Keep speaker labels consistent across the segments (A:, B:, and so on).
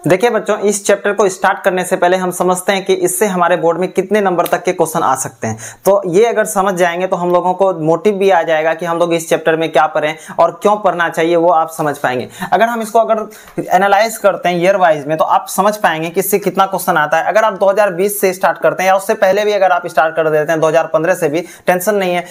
A: देखिए बच्चों, इस चैप्टर को स्टार्ट करने से पहले हम समझते हैं कि इससे हमारे बोर्ड में कितने नंबर तक के क्वेश्चन आ सकते हैं। तो ये अगर समझ जाएंगे तो हम लोगों को मोटिव भी आ जाएगा कि हम लोग इस चैप्टर में क्या पढ़ें और क्यों पढ़ना चाहिए, वो आप समझ पाएंगे। अगर हम इसको एनालाइज करते हैं ईयर वाइज में तो आप समझ पाएंगे कि इससे कितना क्वेश्चन आता है। अगर आप 2020 से स्टार्ट करते हैं या उससे पहले भी अगर आप स्टार्ट कर देते हैं 2015 से भी, टेंशन नहीं है।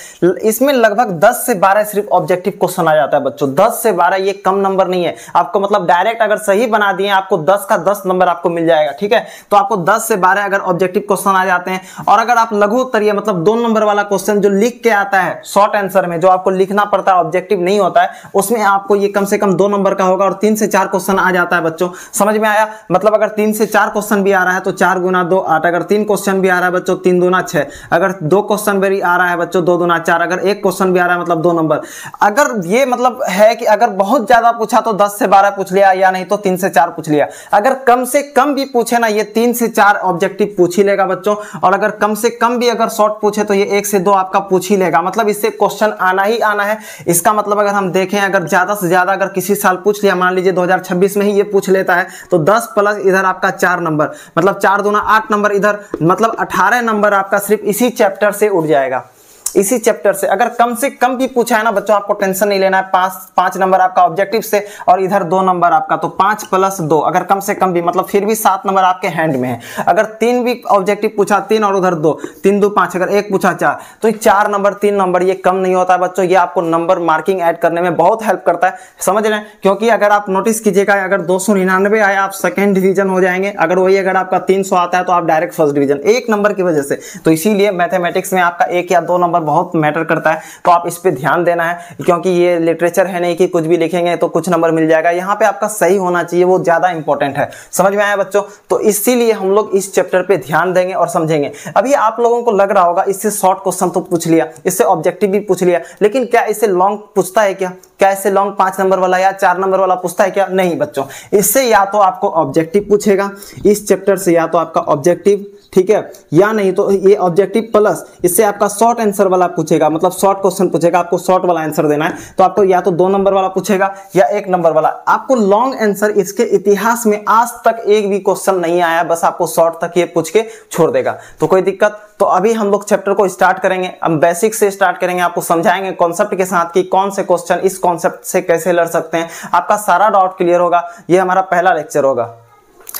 A: इसमें लगभग 10 से 12 सिर्फ ऑब्जेक्टिव क्वेश्चन आ जाता है बच्चों। 10 से 12 ये कम नंबर नहीं है आपको, मतलब डायरेक्ट अगर सही बना दिए आपको 10 का 10 नंबर आपको मिल जाएगा। ठीक है, तो आपको 10 से 12 अगर ऑब्जेक्टिव क्वेश्चन आ जाते हैं और अगर आप लघु उत्तरीय मतलब 2 नंबर वाला क्वेश्चन जो लिख के आता है शॉर्ट आंसर में, जो आपको लिखना पड़ता है, ऑब्जेक्टिव नहीं होता है, उसमें आपको ये कम से कम 2 नंबर का होगा और 3 से 4 क्वेश्चन आ जाता है बच्चों। समझ में आया? मतलब अगर 3 से 4 क्वेश्चन भी आ रहा है तो 4 गुना 2 8, अगर 3 क्वेश्चन भी आ रहा है बच्चों 3 दूना 6, अगर 2 क्वेश्चन भी आ रहा है बच्चों 2 दूना 4, अगर 1 क्वेश्चन भी आ रहा है मतलब 2 नंबर। अगर ये मतलब है कि अगर बहुत ज्यादा पूछा तो 10 से 12 पूछ लिया, या नहीं तो 3 से 4 पूछ लिया। अगर कम से कम भी पूछे ना, ये 3 से 4 ऑब्जेक्टिव पूछ ही लेगा बच्चों। और अगर कम से कम भी अगर शॉर्ट पूछे तो ये 1 से 2 आपका पूछ ही लेगा। मतलब इससे क्वेश्चन आना ही आना है। इसका मतलब अगर हम देखें, अगर ज्यादा से ज्यादा अगर किसी साल पूछ लिया, मान लीजिए 2026 में ही ये पूछ लेता है, तो 10 प्लस इधर आपका 4 नंबर, मतलब 4 दूना 8 नंबर, इधर मतलब 18 नंबर आपका सिर्फ इसी चैप्टर से उड़ जाएगा। इसी चैप्टर से अगर कम से कम भी पूछा है ना बच्चों, आपको टेंशन नहीं लेना है। 5 नंबर आपका ऑब्जेक्टिव से और इधर 2 नंबर आपका, तो 5 प्लस 2 अगर कम से कम भी, मतलब फिर भी 7 नंबर आपके हैंड में है। अगर 3 भी ऑब्जेक्टिव पूछा, 3 और उधर 2, 3 2 5, अगर 1 पूछा 4, तो 4 नंबर 3 नंबर ये कम नहीं होता है बच्चों। ये आपको नंबर मार्किंग ऐड करने में बहुत हेल्प करता है, समझ रहे हैं? क्योंकि अगर आप नोटिस कीजिएगा, अगर 299 आया आप सेकेंड डिवीजन हो जाएंगे, अगर वही अगर आपका 300 आता है तो आप डायरेक्ट फर्स्ट डिवीजन, 1 नंबर की वजह से। तो इसीलिए मैथमेटिक्स में आपका 1 या 2 नंबर बहुत मैटर करता है। तो आप इस पे ध्यान देना है, क्योंकि ये लिटरेचर है नहीं कि कुछ भी लिखेंगे तो कुछ नंबर मिल जाएगा। यहाँ पे आपका सही होना चाहिए, वो ज्यादा इंपॉर्टेंट है। समझ में आया बच्चों? तो इसीलिए हम लोग इस चैप्टर पे ध्यान देंगे और समझेंगे। अभी आप लोगों को लग रहा होगा इससे शॉर्ट क्वेश्चन तो पूछ लिया, इससे ऑब्जेक्टिव भी पूछ लिया, लेकिन क्या इससे लॉन्ग पूछता है? क्या इससे लॉन्ग 5 नंबर वाला या 4 नंबर वाला पूछता है क्या? नहीं बच्चों, इससे या तो आपको ऑब्जेक्टिव पूछेगा इस चैप्टर से, या तो आपका ऑब्जेक्टिव, ठीक है, या नहीं तो ये ऑब्जेक्टिव प्लस इससे आपका शॉर्ट आंसर वाला पूछेगा, मतलब शॉर्ट क्वेश्चन पूछेगा, आपको शॉर्ट वाला आंसर देना है तो आपको या तो 2 नंबर वाला पूछेगा या 1 नंबर वाला। आपको लॉन्ग आंसर इसके इतिहास में आज तक एक भी क्वेश्चन नहीं आया, बस आपको शॉर्ट तक ये पूछ के छोड़ देगा। तो कोई दिक्कत? तो अभी हम लोग चैप्टर को स्टार्ट करेंगे, हम बेसिक से स्टार्ट करेंगे, आपको समझाएंगे कॉन्सेप्ट के साथ कि कौन से क्वेश्चन इस कॉन्सेप्ट से कैसे लड़ सकते हैं। आपका सारा डाउट क्लियर होगा। ये हमारा पहला लेक्चर होगा।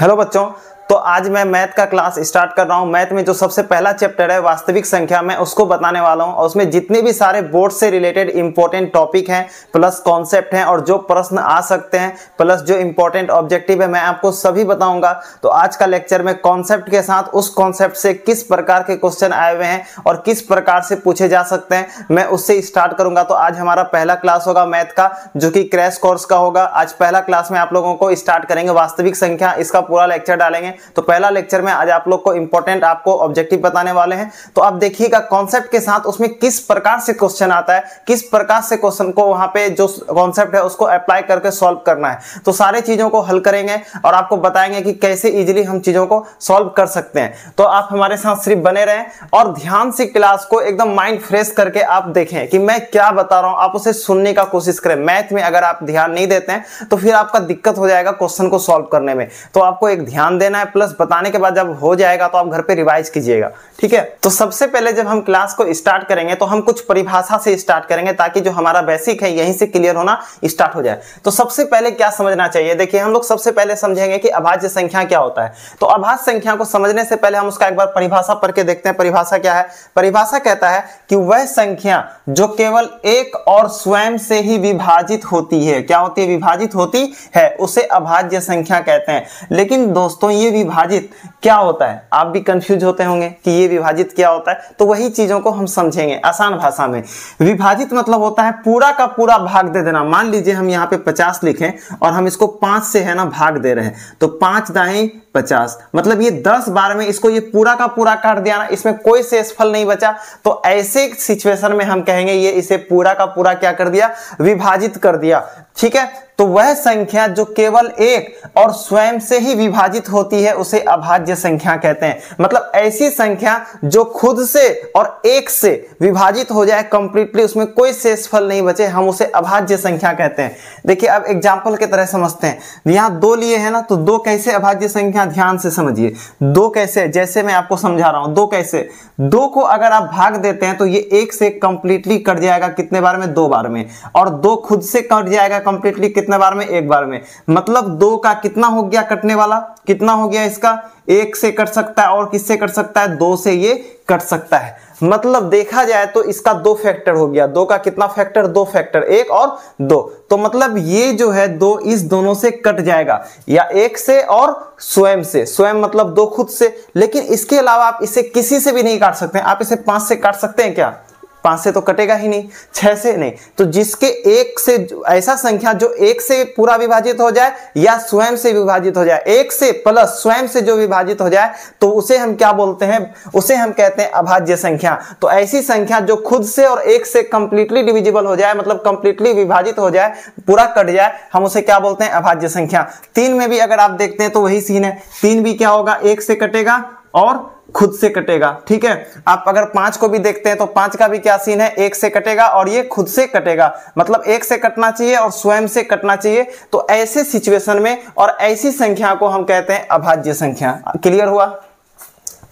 A: हेलो बच्चों, तो आज मैं मैथ का क्लास स्टार्ट कर रहा हूं। मैथ में जो सबसे पहला चैप्टर है वास्तविक संख्या, मैं उसको बताने वाला हूं और उसमें जितने भी सारे बोर्ड से रिलेटेड इंपॉर्टेंट टॉपिक हैं प्लस कॉन्सेप्ट हैं और जो प्रश्न आ सकते हैं प्लस जो इंपॉर्टेंट ऑब्जेक्टिव है, मैं आपको सभी बताऊंगा। तो आज का लेक्चर में कॉन्सेप्ट के साथ उस कॉन्सेप्ट से किस प्रकार के क्वेश्चन आए हुए हैं और किस प्रकार से पूछे जा सकते हैं, मैं उससे स्टार्ट करूंगा। तो आज हमारा पहला क्लास होगा मैथ का, जो कि क्रैश कोर्स का होगा। आज पहला क्लास में आप लोगों को स्टार्ट करेंगे वास्तविक संख्या, इसका पूरा लेक्चर डालेंगे। तो पहला लेक्चर में आज आप लोग को इंपॉर्टेंट आपको ऑब्जेक्टिव बताने वाले हैं। तो आप देखिएगा कॉन्सेप्ट के साथ उसमें किस प्रकार से क्वेश्चन आता है, किस प्रकार से क्वेश्चन को वहां पे जो कॉन्सेप्ट है उसको अप्लाई करके सॉल्व करना है। तो सारे चीजों को हल करेंगे और आपको बताएंगे कि कैसे इजीली हम चीजों को सॉल्व कर सकते हैं। तो आप हमारे साथ सिर्फ बने रहें और ध्यान से क्लास को एकदम माइंड फ्रेश करके आप देखें कि मैं क्या बता रहा हूं, आप उसे सुनने का कोशिश करें। मैथ में अगर आप ध्यान नहीं देते हैं तो फिर आपका दिक्कत हो जाएगा क्वेश्चन को सॉल्व करने में। तो आपको एक ध्यान देना है, प्लस बताने के बाद जब हो जाएगा तो आप घर पे रिवाइज कीजिएगा, ठीक है। तो सबसे पहले जब हम क्लास को स्टार्ट करेंगे तो हम कुछ परिभाषा से स्टार्ट करेंगे, ताकि जो हमारा बेसिक है यहीं से क्लियर होना स्टार्ट हो जाए। तो सबसे पहले क्या समझना चाहिए, देखिए हम लोग सबसे पहले समझेंगे कि अभाज्य संख्या क्या होता है। तो अभाज्य संख्या को समझने से पहले हम उसका एक बार परिभाषा पढ़ के देखते हैं। परिभाषा क्या है? परिभाषा कहता है कि वह संख्या जो केवल एक और स्वयं से ही विभाजित होती है, क्या होती है? विभाजित होती है, उसे अभाज्य संख्या कहते हैं। लेकिन दोस्तों ये विभाजित क्या होता है? आप भी कंफ्यूज होते होंगे कि ये विभाजित क्या होता है, तो वही चीजों को हम समझेंगे आसान भाषा में। विभाजित मतलब होता है पूरा का पूरा भाग दे देना। मान लीजिए हम यहाँ पे 50 लिखें और हम इसको 5 से है ना भाग दे रहे हैं, तो 5 दाएं 50, मतलब ये 10 बार में इसको ये पूरा का पूरा काट दिया ना, इसमें कोई शेषफल नहीं बचा। तो ऐसे सिचुएशन में हम कहेंगे ये इसे पूरा का पूरा क्या कर दिया? विभाजित कर दिया, ठीक है। तो तो वह संख्या जो केवल एक और स्वयं से ही विभाजित होती है उसे अभाज्य संख्या कहते हैं। मतलब ऐसी संख्या जो खुद से और एक से विभाजित हो जाए कंप्लीटली, उसमें कोई शेषफल नहीं बचे, हम उसे अभाज्य संख्या कहते हैं। देखिए अब एग्जाम्पल की तरह समझते हैं, यहाँ 2 लिए है ना, तो 2 कैसे अभाज्य संख्या, ध्यान से समझिए 2 कैसे, जैसे मैं आपको समझा रहा हूं 2 कैसे। 2 को अगर आप भाग देते हैं तो ये 1 से कंप्लीटली कट जाएगा, कितने बार में, 2 बार में, और 2 खुद से कट जाएगा कंप्लीटली कितने बार में, 1 बार में। मतलब 2 का कितना हो गया कटने वाला, कितना हो गया इसका, 1 से कट सकता है और किससे कट सकता है, 2 से ये कट सकता है। मतलब देखा जाए तो इसका 2 फैक्टर हो गया, 2 का कितना फैक्टर, 2 फैक्टर, 1 और 2। तो मतलब ये जो है 2 इस दोनों से कट जाएगा, या 1 से और स्वयं से, स्वयं मतलब 2 खुद से। लेकिन इसके अलावा आप इसे किसी से भी नहीं काट सकते। आप इसे 5 से काट सकते हैं क्या, 5 से तो कटेगा ही नहीं, 6 से नहीं। तो जिसके 1 से, ऐसा संख्या जो 1 से पूरा विभाजित हो जाए या स्वयं से विभाजित हो जाए, 1 से प्लस स्वयं से जो विभाजित हो जाए, तो उसे हम क्या बोलते हैं, उसे हम कहते हैं अभाज्य संख्या। तो ऐसी संख्या जो खुद से और 1 से कंप्लीटली डिविजिबल हो जाए, मतलब कंप्लीटली विभाजित हो जाए, पूरा कट जाए, हम उसे क्या बोलते हैं, अभाज्य संख्या। 3 में भी अगर आप देखते हैं तो वही सीन है, 3 भी क्या होगा, 1 से कटेगा और खुद से कटेगा, ठीक है। आप अगर 5 को भी देखते हैं तो 5 का भी क्या सीन है, 1 से कटेगा और ये खुद से कटेगा, मतलब 1 से कटना चाहिए और स्वयं से कटना चाहिए। तो ऐसे सिचुएशन में और ऐसी संख्या को हम कहते हैं अभाज्य संख्या। क्लियर हुआ,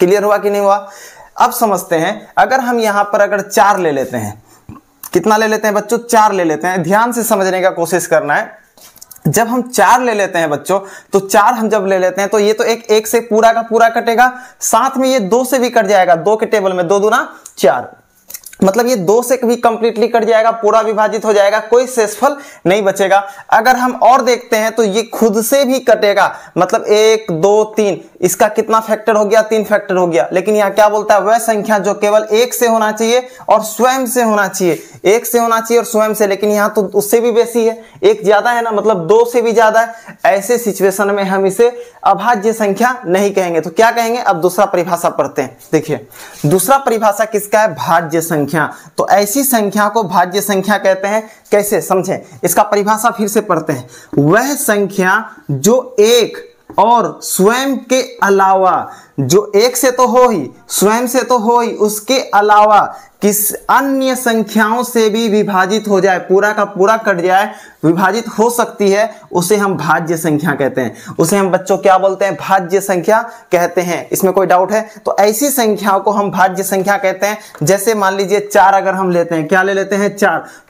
A: क्लियर हुआ कि नहीं हुआ। अब समझते हैं, अगर हम यहां पर अगर 4 ले लेते हैं, कितना ले लेते हैं बच्चों, 4 ले लेते हैं, ध्यान से समझने का कोशिश करना है। जब हम 4 ले लेते हैं बच्चों, तो 4 हम जब ले लेते हैं तो ये तो एक से पूरा का पूरा कटेगा, साथ में ये 2 से भी कट जाएगा, 2 के टेबल में 2 दूना 4, मतलब ये 2 से भी कंप्लीटली कट जाएगा, पूरा विभाजित हो जाएगा, कोई शेषफल नहीं बचेगा। अगर हम और देखते हैं तो ये खुद से भी कटेगा, मतलब 1 2 3, इसका कितना फैक्टर हो गया, 3 फैक्टर हो गया। लेकिन यहाँ क्या बोलता है, वह संख्या जो केवल 1 से होना चाहिए और स्वयं से होना चाहिए, 1 से होना चाहिए और स्वयं से, लेकिन यहाँ तो उससे भी बेसी है, 1 ज्यादा है ना, मतलब 2 से भी ज्यादा है। ऐसे सिचुएशन में हम इसे अभाज्य संख्या नहीं कहेंगे, तो क्या कहेंगे। अब दूसरा परिभाषा पढ़ते हैं। देखिए दूसरा परिभाषा किसका है, भाज्य संख्या। तो ऐसी संख्या को भाज्य संख्या कहते हैं। कैसे, समझें, इसका परिभाषा फिर से पढ़ते हैं। वह संख्या जो एक और स्वयं के अलावा, जो 1 से तो हो ही, स्वयं से तो हो ही, उसके अलावा किस अन्य संख्याओं से भी विभाजित हो जाए, पूरा का पूरा कट जाए, विभाजित हो सकती है, उसे हम भाज्य संख्या कहते हैं। उसे हम बच्चों क्या बोलते हैं, भाज्य संख्या कहते हैं। इसमें कोई डाउट है। तो ऐसी संख्याओं को हम भाज्य संख्या कहते हैं। जैसे मान लीजिए 4 अगर हम लेते हैं, क्या ले लेते हैं,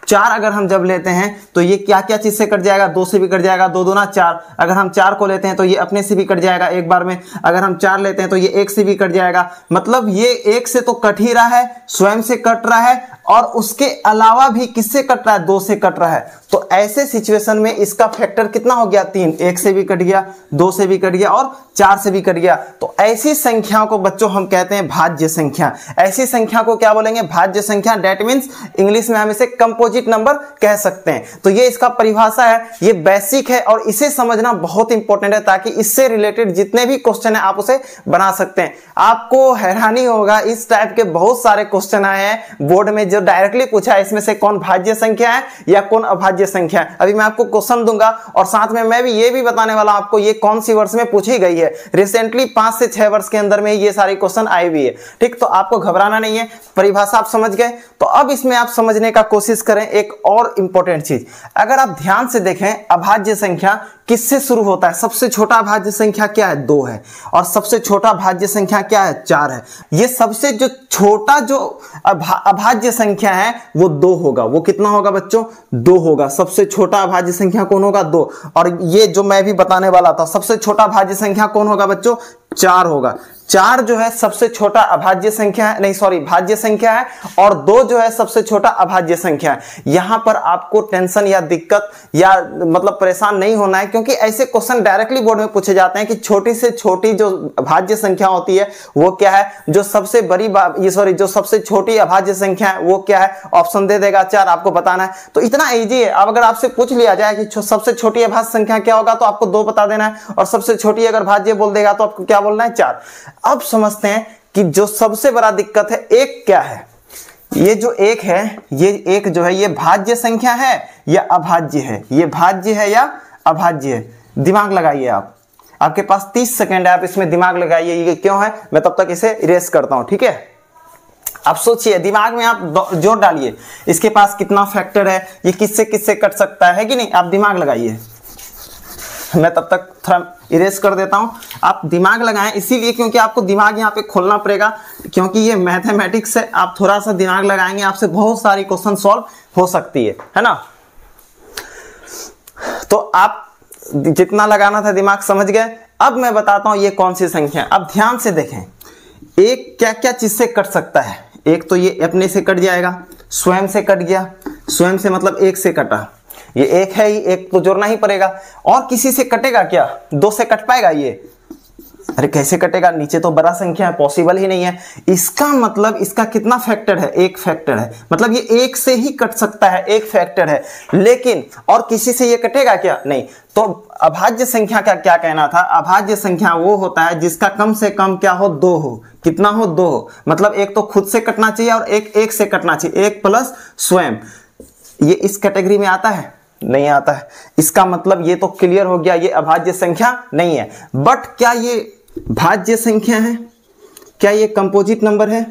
A: 4 अगर हम जब लेते हैं तो ये क्या क्या चीज से कट जाएगा, 2 से भी कट जाएगा, 2 दूना 4। अगर हम 4 को लेते हैं तो ये अपने से भी कट जाएगा 1 बार में। अगर हम 4 लेते हैं तो ये 1 से भी कट जाएगा, मतलब ये 1 से तो कट ही रहा है, स्वयं से कट रहा है, और उसके अलावा भी किससे कट रहा है, 2 से कट रहा है। तो ऐसे सिचुएशन में इसका फैक्टर कितना हो गया, 3, 1 से भी कट गया, 2 से भी कट गया और 4 से भी कट गया। तो ऐसी संख्याओं को बच्चों हम कहते हैं भाज्य संख्या। ऐसी संख्या को क्या बोलेंगे, भाज्य संख्या। डेट मीन्स इंग्लिश में हम इसे कंपोजिट नंबर कह सकते हैं। तो ये इसका परिभाषा है, ये बेसिक है और इसे समझना बहुत इंपॉर्टेंट है, ताकि इससे रिलेटेड जितने भी क्वेश्चन है आप उसे बना सकते हैं। आपको हैरानी होगा, इस टाइप के बहुत सारे क्वेश्चन आए हैं बोर्ड में जो डायरेक्टली पूछा है इसमें से कौन भाज्य संख्या है या कौन अभाज्य संख्या है। अभी मैं आपको क्वेश्चन दूंगा और साथ में मैं भी ये भी बताने वाला हूं आपको ये कौन सी वर्ष में पूछी गई है। रिसेंटली 5 से 6 वर्ष के अंदर में ये सारी क्वेश्चन आई हुई है। ठीक, तो आपको घबराना नहीं है, परिभाषा आप समझ गए। तो अब इसमें आप समझने का कोशिश करें एक और इंपॉर्टेंट चीज। अगर आप ध्यान से देखें, अभाज्य संख्या किससे शुरू होता है। सबसे छोटा अभाज्य संख्या क्या है, 2 है, और सबसे छोटा भाज्य संख्या क्या है, 4 है। ये सबसे जो छोटा जो अभाज्य संख्या है वो 2 होगा। वो कितना होगा बच्चों, 2 होगा। सबसे छोटा अभाज्य संख्या कौन होगा, 2। और ये जो मैं भी बताने वाला था, सबसे छोटा भाज्य संख्या कौन होगा बच्चों, 4 होगा। 4 जो है सबसे छोटा अभाज्य संख्या है, नहीं सॉरी भाज्य संख्या है, और 2 जो है सबसे छोटा अभाज्य संख्या है। यहां पर आपको टेंशन या दिक्कत या मतलब परेशान नहीं होना है, क्योंकि ऐसे क्वेश्चन डायरेक्टली बोर्ड में पूछे जाते हैं कि छोटी से छोटी जो भाज्य संख्या होती है वो क्या है, जो सबसे बड़ी जो सबसे छोटी अभाज्य संख्या है वो क्या है, ऑप्शन दे देगा 4, आपको बताना है। तो इतना इजी है। अब अगर आपसे पूछ लिया जाए कि सबसे छोटी अभाज्य संख्या क्या होगा, तो आपको 2 बता देना है, और सबसे छोटी अगर भाज्य बोल देगा तो आपको क्या बोलना है, 4। अब समझते हैं कि जो सबसे बड़ा दिक्कत है, एक क्या है। ये जो एक है, ये एक जो है ये भाज्य संख्या है या अभाज्य है? ये भाज्य है या अभाज्य है? दिमाग लगाइए आप, आपके पास 30 सेकंड है, आप इसमें दिमाग लगाइए ये क्यों है। मैं तब तक इसे इरेज करता हूं, ठीक है। आप सोचिए, दिमाग में आप जोर डालिए, इसके पास कितना फैक्टर है, ये किससे किससे कट सकता है कि नहीं, आप दिमाग लगाइए। मैं तब तक थोड़ा इरेज कर देता हूं, आप दिमाग लगाएं, इसीलिए क्योंकि आपको दिमाग यहाँ पे खोलना पड़ेगा, क्योंकि ये मैथमेटिक्स है। आप थोड़ा सा दिमाग लगाएंगे, आपसे बहुत सारी क्वेश्चन सॉल्व हो सकती है ना। तो आप जितना लगाना था दिमाग समझ गए। अब मैं बताता हूं ये कौन सी संख्या। अब ध्यान से देखें, एक क्या क्या चीज से कट सकता है। एक तो ये अपने से कट जाएगा, स्वयं से कट गया, स्वयं से मतलब एक से कटा, ये एक है ही, एक तो जोड़ना ही पड़ेगा। और किसी से कटेगा क्या? 2 से कट पाएगा ये? अरे कैसे कटेगा, नीचे तो बड़ा संख्या है, पॉसिबल ही नहीं है। इसका मतलब इसका कितना फैक्टर है? एक फैक्टर है, मतलब ये एक से ही कट सकता है, एक फैक्टर है। लेकिन और किसी से ये कटेगा क्या? नहीं। तो अभाज्य संख्या का क्या कहना था? अभाज्य संख्या वो होता है जिसका कम से कम क्या हो? 2 हो। कितना हो? 2 हो। मतलब एक तो खुद से कटना चाहिए और एक से कटना चाहिए, एक प्लस स्वयं। ये इस कैटेगरी में आता है? नहीं आता है। इसका मतलब ये तो क्लियर हो गया, ये अभाज्य संख्या नहीं है। बट क्या ये भाज्य संख्या है? क्या ये कंपोजिट नंबर है?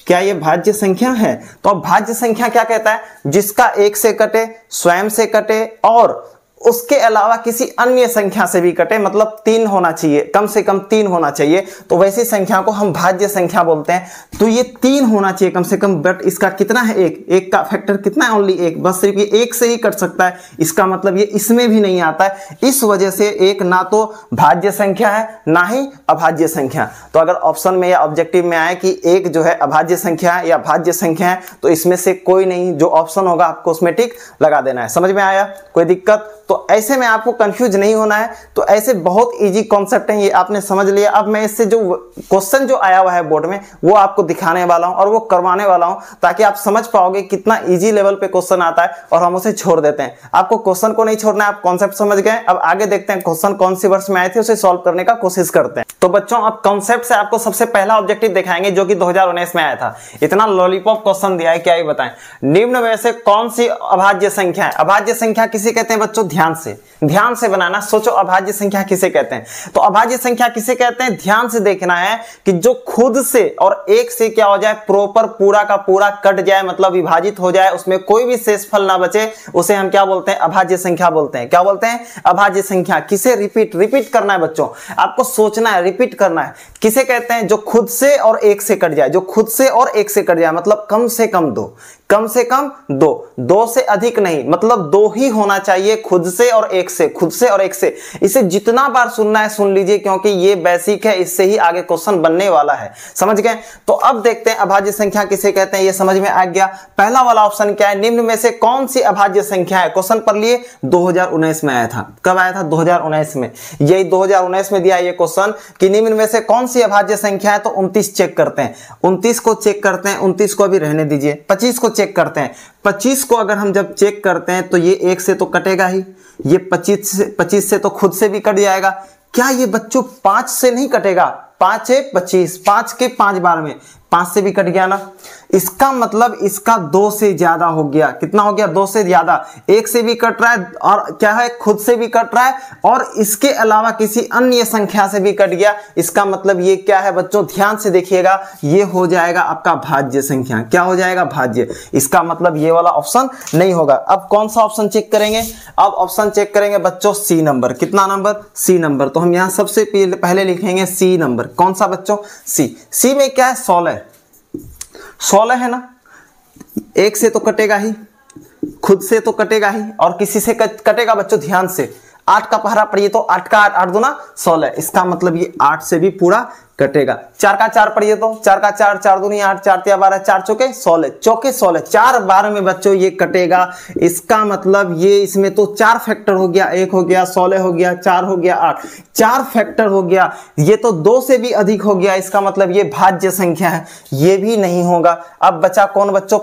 A: क्या ये भाज्य संख्या है? तो अब भाज्य संख्या क्या कहता है? जिसका एक से कटे, स्वयं से कटे और उसके अलावा किसी अन्य संख्या से भी कटे, मतलब 3 होना चाहिए, कम से कम 3 होना चाहिए। तो वैसी संख्या को हम भाज्य संख्या बोलते हैं। तो ये 3 होना चाहिए कम से कम, बट इसका कितना है? एक का फैक्टर कितना है? ओनली एक, बस सिर्फ ये एक से ही कट सकता है। इसका मतलब ये इसमें भी नहीं आता है। इस वजह से एक ना तो भाज्य संख्या है ना ही अभाज्य संख्या। तो अगर ऑप्शन में या ऑब्जेक्टिव में आए कि एक जो है अभाज्य संख्या है या भाज्य संख्या है, तो इसमें से कोई नहीं, जो ऑप्शन होगा आपको उसमें टिक लगा देना है। समझ में आया? कोई दिक्कत? तो ऐसे में आपको कंफ्यूज नहीं होना है। तो ऐसे बहुत इजी कॉन्सेप्ट हैं, ये आपने समझ लिया। अब मैं इससे जो क्वेश्चन जो आया हुआ है बोर्ड में वो आपको दिखाने वाला हूं और वो करवाने वाला हूं, ताकि आप समझ पाओगे कितना इजी लेवल पे क्वेश्चन आता है और हम उसे छोड़ देते हैं। आपको क्वेश्चन को नहीं छोड़ना है, आप कॉन्सेप्ट समझ गए। अब आगे देखते हैं क्वेश्चन कौन सी वर्ष में आए थे, उसे सॉल्व करने का कोशिश करते हैं। तो बच्चों, अब कॉन्सेप्ट से आपको सबसे पहला ऑब्जेक्टिव दिखाएंगे जो कि 2019 में आया था। इतना लॉलीपॉप क्वेश्चन दिया है, क्या ही बताएं। निम्न में से कौन सी अभाज्य संख्या है? अभाज्य संख्या किसे कहते हैं बच्चों? ध्यान से बनाना, सोचो अभाज्य संख्या किसे कहते हैं। तो अभाज्य संख्या किसे कहते हैं? ध्यान से देखना है कि जो खुद से और एक से क्या हो जाए, प्रॉपर पूरा का पूरा कट जाए, मतलब विभाजित हो जाए, उसमें कोई भी शेषफल ना बचे, उसे हम क्या बोलते हैं? अभाज्य संख्या बोलते हैं। क्या बोलते हैं? अभाज्य संख्या। किसे? रिपीट करना है बच्चों, आपको सोचना है, रिपीट करना है। किसे कहते हैं? जो खुद से और एक से कट जाए, जो खुद से और एक से कट जाए, मतलब कम से कम 2, कम से कम 2 से अधिक नहीं, मतलब 2 ही होना चाहिए, खुद से और एक से, खुद से और एक से। इसे जितना बार सुनना है सुन लीजिए, क्योंकि ये बेसिक है, इससे ही आगे क्वेश्चन बनने वाला है। समझ गए? तो अब देखते हैं अभाज्य संख्या किसे कहते हैं, ये समझ में आ गया। पहला वाला ऑप्शन क्या है? निम्न में से कौन सी अभाज्य संख्या है? क्वेश्चन पढ़ लिए, 2019 में आया था। कब आया था? 2019 में। यही 2019 में दिया ये क्वेश्चन कि निम्न में से कौन सी अभाज्य संख्या है। तो 29 चेक करते हैं, 29 को चेक करते हैं, 29 को अभी रहने दीजिए, 25 को चेक करते हैं। 25 को अगर हम जब चेक करते हैं तो ये एक से तो कटेगा ही, ये 25 से तो खुद से भी कट जाएगा। क्या ये बच्चों 5 से नहीं कटेगा? 5 है 25, 5 के 5 बार में 5 से भी कट गया ना। इसका मतलब इसका 2 से ज्यादा हो गया। कितना हो गया? 2 से ज्यादा। एक से भी कट रहा है और क्या है? खुद से भी कट रहा है और इसके अलावा किसी अन्य संख्या से भी कट गया। इसका मतलब ये क्या है बच्चों? ध्यान से देखिएगा, ये हो जाएगा आपका भाज्य संख्या। क्या हो जाएगा? भाज्य। इसका मतलब ये वाला ऑप्शन नहीं होगा। अब कौन सा ऑप्शन चेक करेंगे? अब ऑप्शन चेक करेंगे बच्चों सी नंबर। कितना नंबर? C number. तो हम यहां सबसे पहले लिखेंगे सी नंबर। कौन सा बच्चों? सी। सी में क्या है? 16 है ना। एक से तो कटेगा ही, खुद से तो कटेगा ही और किसी से कटेगा बच्चों। ध्यान से 8 का पहरा पढ़िए तो 8 का 8, 8 दूना 16। इसका मतलब ये 8 से भी पूरा कटेगा। 4 का 4 पढ़िए तो 4 का 4, 4 दूनी 8, 4 तिया 12, 4 चौके 16, चौके 16, 4 बार में बच्चों ये कटेगा। इसका मतलब ये इसमें तो 4 फैक्टर हो गया, 1 हो गया, 16 हो गया, 4 हो गया, 8, 4 फैक्टर हो गया। ये तो 2 से भी अधिक हो गया। इसका मतलब ये भाज्य संख्या है, ये भी नहीं होगा। अब बचा कौन बच्चों?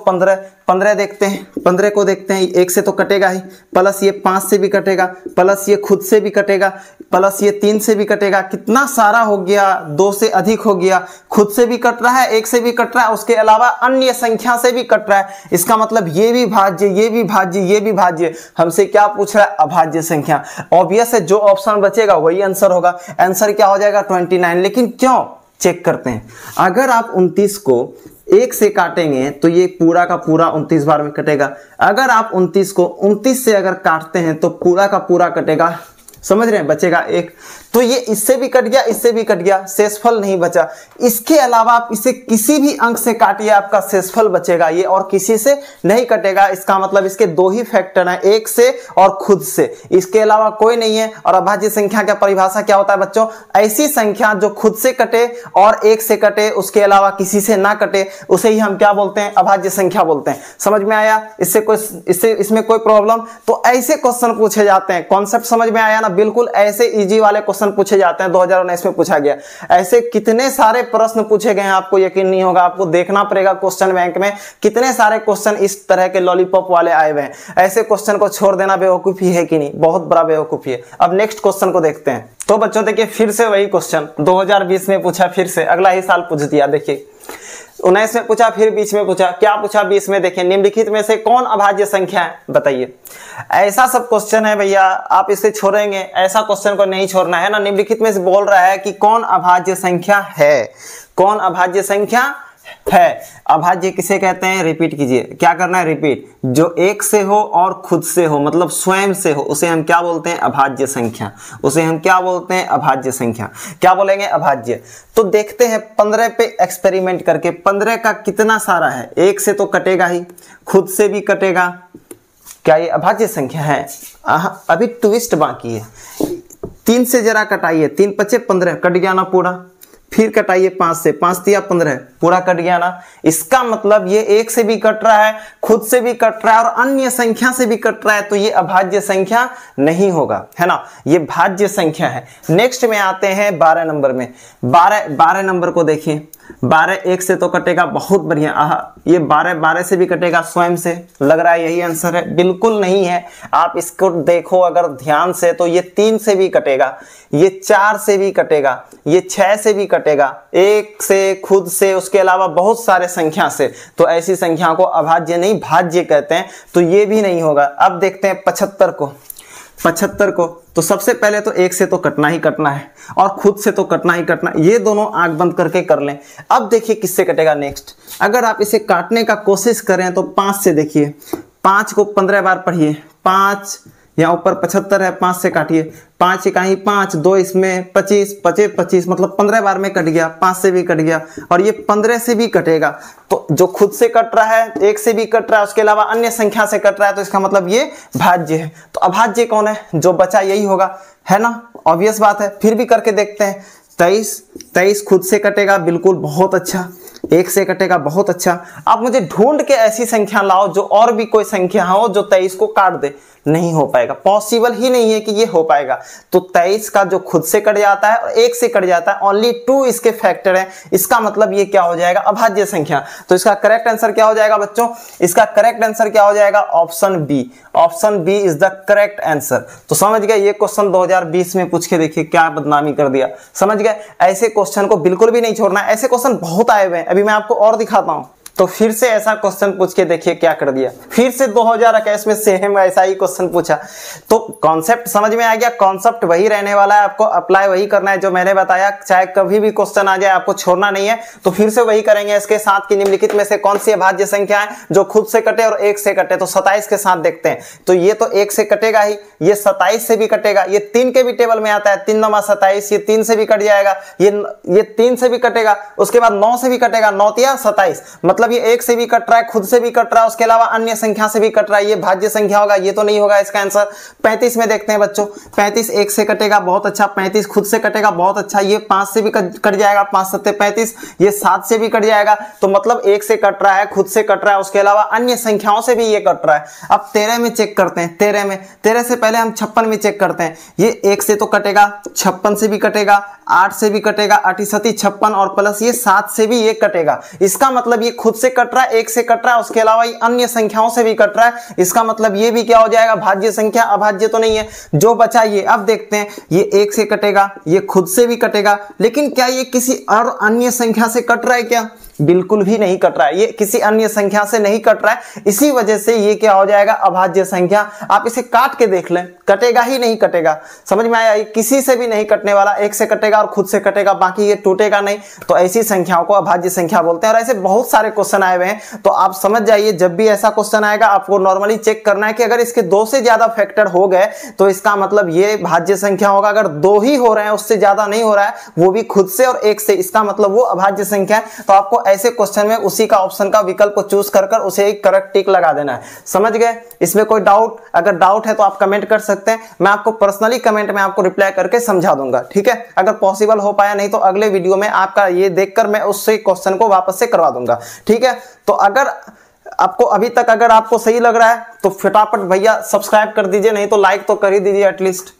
A: 15 देखते हैं, 15 को देखते हैं। एक से तो कटेगा ही, प्लस ये 5 से भी कटेगा, प्लस ये खुद से भी कटेगा, प्लस ये 3 से भी कटेगा। कितना सारा हो गया? 2 से से अधिक हो गया, खुद से भी कट रहा है, एक से भी कट रहा है, उसके अलावा अन्य संख्या से भी कट रहा है। इसका मतलब ये भी भाज्य, ये भी भाज्य, ये भी भाज्य। हमसे क्या पूछ रहा है? अभाज्य संख्या। ऑब्वियस है, जो ऑप्शन बचेगा वही आंसर होगा। आंसर क्या हो जाएगा? 29। लेकिन क्यों? चेक करते हैं। अगर आप 29 को 1 से काटेंगे तो ये पूरा का पूरा 29 बार में कटेगा। अगर आप 29 को 29 से अगर काटते हैं तो पूरा का पूरा कटेगा। समझ रहे हैं? बचेगा 1। तो ये इससे भी कट गया, इससे भी कट गया, शेषफल नहीं बचा। इसके अलावा आप इसे किसी भी अंक से काटिए, आपका शेषफल बचेगा, ये और किसी से नहीं कटेगा। इसका मतलब इसके 2 ही फैक्टर हैं, 1 से और खुद से, इसके अलावा कोई नहीं है। और अभाज्य संख्या का परिभाषा क्या होता है बच्चों? ऐसी संख्या जो खुद से कटे और 1 से कटे, उसके अलावा किसी से ना कटे, उसे ही हम क्या बोलते हैं? अभाज्य संख्या बोलते हैं। समझ में आया? इसमें कोई प्रॉब्लम? तो ऐसे क्वेश्चन पूछे जाते हैं। कॉन्सेप्ट समझ में आया ना? बिल्कुल ऐसे इजी वाले क्वेश्चन पूछे जाते हैं। 2019 में पूछा गया। ऐसे कितने सारे प्रश्न पूछे गए हैं, आपको यकीन नहीं होगा। आपको देखना पड़ेगा क्वेश्चन बैंक में कितने सारे क्वेश्चन इस तरह के लॉलीपॉप वाले आए हुए हैं। ऐसे क्वेश्चन को छोड़ देना बेवकूफी है कि नहीं? बहुत बड़ा बेवकूफी है। अब नेक्स्ट क्वेश्चन को देखते हैं। तो बच्चों देखिए, फिर से वही क्वेश्चन 2020 में पूछा, फिर से अगला ही साल पूछ दिया। देखिए 19 में पूछा, फिर 20 में पूछा। क्या पूछा 20 में? देखिए, निम्नलिखित में से कौन अभाज्य संख्या है? बताइए। ऐसा सब क्वेश्चन है भैया, आप इसे छोड़ेंगे? ऐसा क्वेश्चन को नहीं छोड़ना है ना। निम्नलिखित में से बोल रहा है कि कौन अभाज्य संख्या है, कौन अभाज्य संख्या है। अभाज्य किसे कहते हैं? रिपीट कीजिए। क्या करना है? रिपीट। जो 1 से हो और खुद से हो, मतलब स्वयं से हो, उसे हम क्या बोलते हैं? अभाज्य संख्या। उसे हम क्या बोलते हैं? अभाज्य संख्या। क्या बोलेंगे? अभाज्य। तो देखते हैं 15 पे एक्सपेरिमेंट करके। 15 का कितना सारा है? 1 से तो कटेगा ही, खुद से भी कटेगा। क्या ये अभाज्य संख्या है? अभी ट्विस्ट बाकी है। 3 से जरा कटाइए। 3 × 5 = 15, कट गया ना पूरा। फिर कटाइए 5 से, 5 × 3 = 15, पूरा कट गया ना। इसका मतलब ये 1 से भी कट रहा है, खुद से भी कट रहा है और अन्य संख्या से भी कट रहा है। तो ये अभाज्य संख्या नहीं होगा, है ना। ये भाज्य संख्या है। नेक्स्ट में आते हैं 12 नंबर में। 12 नंबर को देखिए। 12 1 से तो कटेगा, बहुत बढ़िया। ये 12 से भी कटेगा, स्वयं से। लग रहा है यही आंसर है? बिल्कुल नहीं है। आप इसको देखो अगर ध्यान से, तो ये 3 से भी कटेगा, ये 4 से भी कटेगा, ये 6 से भी कटेगा, 1 से, खुद से, उसके अलावा बहुत सारे संख्या से। तो ऐसी संख्या को अभाज्य नहीं भाज्य कहते हैं। तो ये भी नहीं होगा। अब देखते हैं 75 को। 75 को तो सबसे पहले तो 1 से तो कटना ही कटना है और खुद से तो कटना ही कटना। ये दोनों आंख बंद करके कर लें। अब देखिए किससे कटेगा नेक्स्ट। अगर आप इसे काटने का कोशिश करें तो 5 से देखिए। 5 को 15 बार पढ़िए। 5 यहाँ ऊपर 75 है, 5 से काटिए। 5 इकाई 5, 2 इसमें 25, 25 मतलब 15 बार में कट गया। 5 से भी कट गया और ये 15 से भी कटेगा। तो जो खुद से कट रहा है, 1 से भी कट रहा है, उसके अलावा अन्य संख्या से कट रहा है, तो इसका मतलब ये भाज्य है। तो अभाज्य कौन है? जो बचा यही होगा, है ना। ऑब्वियस बात है। फिर भी करके देखते हैं। 23 खुद से कटेगा, बिल्कुल, बहुत अच्छा। 1 से कटेगा, बहुत अच्छा। आप मुझे ढूंढ के ऐसी संख्या लाओ जो और भी कोई संख्या हो जो 23 को काट दे। नहीं हो पाएगा, पॉसिबल ही नहीं है कि ये हो पाएगा। तो 23 का जो खुद से कट जाता है और 1 से कट जाता है, ओनली 2 इसके फैक्टर है। इसका मतलब ये क्या हो जाएगा? अभाज्य संख्या। तो इसका करेक्ट आंसर क्या हो जाएगा बच्चों? इसका करेक्ट आंसर क्या हो जाएगा? Option B. Option B is the correct answer. तो समझ गए? ये क्वेश्चन 2020 में पूछ के देखिए क्या बदनामी कर दिया। समझ गए? ऐसे क्वेश्चन को बिल्कुल भी नहीं छोड़ना। ऐसे क्वेश्चन बहुत आए हुए हैं, अभी मैं आपको और दिखाता हूं। तो फिर से ऐसा क्वेश्चन पूछ के देखिए क्या कर दिया। फिर से 2021 में सेम ऐसा ही क्वेश्चन पूछा। तो कॉन्सेप्ट समझ में आ गया। कॉन्सेप्ट वही रहने वाला है, आपको अप्लाई वही करना है जो मैंने बताया। चाहे कभी भी क्वेश्चन आ जाए, आपको छोड़ना नहीं है। तो फिर से वही करेंगे इसके साथ कि निम्नलिखित में से कौन सी अभाज्य संख्या है जो खुद से कटे और 1 से कटे। तो 27 के साथ देखते हैं। तो ये तो 1 से कटेगा ही, ये 27 से भी कटेगा। ये 3 के भी टेबल में आता है, 3 9 27। ये 3 से भी कट जाएगा, ये 3 से भी कटेगा। उसके बाद 9 से भी कटेगा, 9 × 27 मतलब ये 1 से भी कट रहा है, खुद से भी कट रहा है, उसके अलावा अन्य संख्या से भी कट रहा है। ये भाज्य संख्या होगा, ये तो नहीं होगा इसका आंसर। 35 में देखते हैं बच्चों। 35 1 से कटेगा, बहुत अच्छा। 35 खुद से कटेगा, बहुत अच्छा। ये 5 से भी कट जाएगा, 5 7 35। ये 7 से भी कट जाएगा। तो मतलब 1 से कट रहा है, खुद से कट रहा है, उसके अलावा अन्य संख्याओं से भी ये कट रहा है। अब 13 में चेक करते हैं। 13 से पहले हम 56 में चेक करते हैं। ये 1 से तो कटेगा, 56 से भी कटेगा, 8 से भी कटेगा, 8 56 और प्लस ये 7 से भी ये कटेगा। इसका मतलब ये खुद से कट रहा है, 1 से कट रहा है, उसके अलावा ये अन्य संख्याओं से भी कट रहा है। इसका मतलब ये भी क्या हो जाएगा, भाज्य संख्या, अभाज्य तो नहीं है। जो बचा ये, अब देखते हैं, ये 1 से कटेगा, ये खुद से भी कटेगा, लेकिन क्या ये किसी और अन्य संख्या से कट रहा है क्या? बिल्कुल भी नहीं कट रहा है, ये किसी अन्य संख्या से नहीं कट रहा है। इसी वजह से ये क्या हो जाएगा, अभाज्य संख्या। आप इसे काट के देख लें, कटेगा ही नहीं कटेगा। समझ में आया? ये किसी से भी नहीं कटने वाला, 1 से कटेगा और खुद से कटेगा, बाकी ये टूटेगा नहीं। तो ऐसी संख्याओं को अभाज्य संख्या बोलते हैं। और ऐसे बहुत सारे क्वेश्चन आए हुए हैं, तो आप समझ जाइए, जब भी ऐसा क्वेश्चन आएगा आपको नॉर्मली चेक करना है कि अगर इसके 2 से ज्यादा फैक्टर हो गए तो इसका मतलब ये भाज्य संख्या होगा। अगर 2 ही हो रहे हैं, उससे ज्यादा नहीं हो रहा है, वो भी खुद से और 1 से, इसका मतलब वो अभाज्य संख्या है। तो आपको ऐसे क्वेश्चन में उसी का ऑप्शन का विकल्प को चूज कर उसे एक करेक्ट टिक लगा देना है। समझ गए? इसमें कोई डाउट, अगर डाउट है तो आप कमेंट कर सकते हैं, मैं आपको पर्सनली कमेंट में आपको रिप्लाई करके समझा दूंगा। ठीक है? अगर पॉसिबल हो पाया, नहीं तो अगले वीडियो में आपका ये देखकर मैं उससे क्वेश्चन को वापस से करवा दूंगा। ठीक है? तो अगर आपको अभी तक अगर आपको सही लग रहा है तो फटाफट भैया सब्सक्राइब कर दीजिए, नहीं तो लाइक तो कर ही दीजिए एटलीस्ट।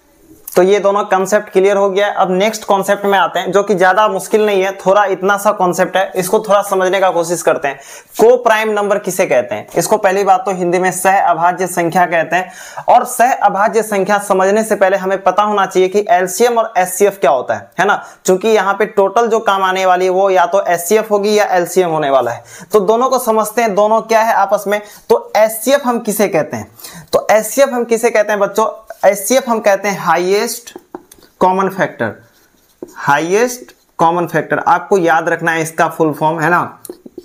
A: तो ये दोनों कॉन्सेप्ट क्लियर हो गया है। अब नेक्स्ट कॉन्सेप्ट में आते हैं, जो कि ज्यादा मुश्किल नहीं है, थोड़ा इतना सा कॉन्सेप्ट है, इसको थोड़ा समझने का कोशिश करते हैं। को प्राइम नंबर किसे कहते हैं? इसको पहली बात तो हिंदी में सह अभाज्य संख्या कहते हैं। और सह अभाज्य संख्या समझने से पहले हमें पता होना चाहिए कि एलसीएम और एचसीएफ क्या होता है ना? क्योंकि यहाँ पे टोटल जो काम आने वाली है वो या तो एचसीएफ होगी या एलसीएम होने वाला है। तो दोनों को समझते हैं, दोनों क्या है आपस में। तो एचसीएफ हम किसे कहते हैं? तो एचसीएफ हम किसे कहते हैं बच्चों? एचसीएफ हम कहते हैं highest common factor. Highest common factor आपको याद रखना है, इसका फुल फॉर्म है ना,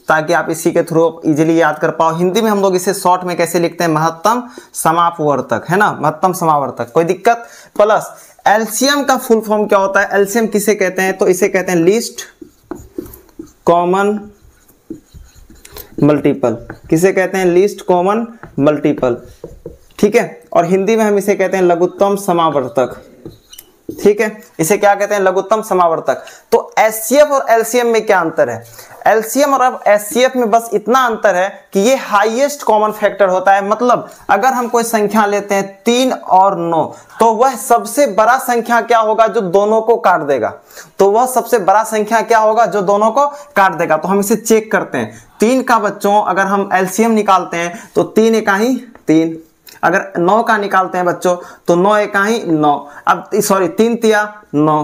A: ताकि आप इसी के थ्रू इजीली याद कर पाओ। हिंदी में हम लोग इसे शॉर्ट में कैसे लिखते हैं? महत्तम समापवर्तक, है ना, महत्तम समावर्तक। कोई दिक्कत? प्लस एलसीएम का फुल फॉर्म क्या होता है? एलसीएम किसे कहते हैं? तो इसे कहते हैं लीस्ट कॉमन मल्टीपल। किसे कहते हैं? Least common multiple. ठीक है? और हिंदी में हम इसे कहते हैं लघुत्तम समावर्तक। ठीक है? इसे क्या कहते हैं? लघुत्तम समावर्तक। तो एचसीएफ और एलसीएम में क्या अंतर है? एलसीएम और अब एचसीएफ में बस इतना अंतर है कि ये हाईएस्ट कॉमन फैक्टर होता है। मतलब अगर हम कोई संख्या लेते हैं 3 और 9, तो वह सबसे बड़ा संख्या क्या होगा जो दोनों को काट देगा? तो वह सबसे बड़ा संख्या क्या होगा जो दोनों को काट देगा? तो हम इसे चेक करते हैं। 3 का बच्चों अगर हम एलसीएम निकालते हैं तो 3 एकाई 3। अगर 9 का निकालते हैं बच्चों तो 9 एकाई 9। अब सॉरी 3 तिया 9,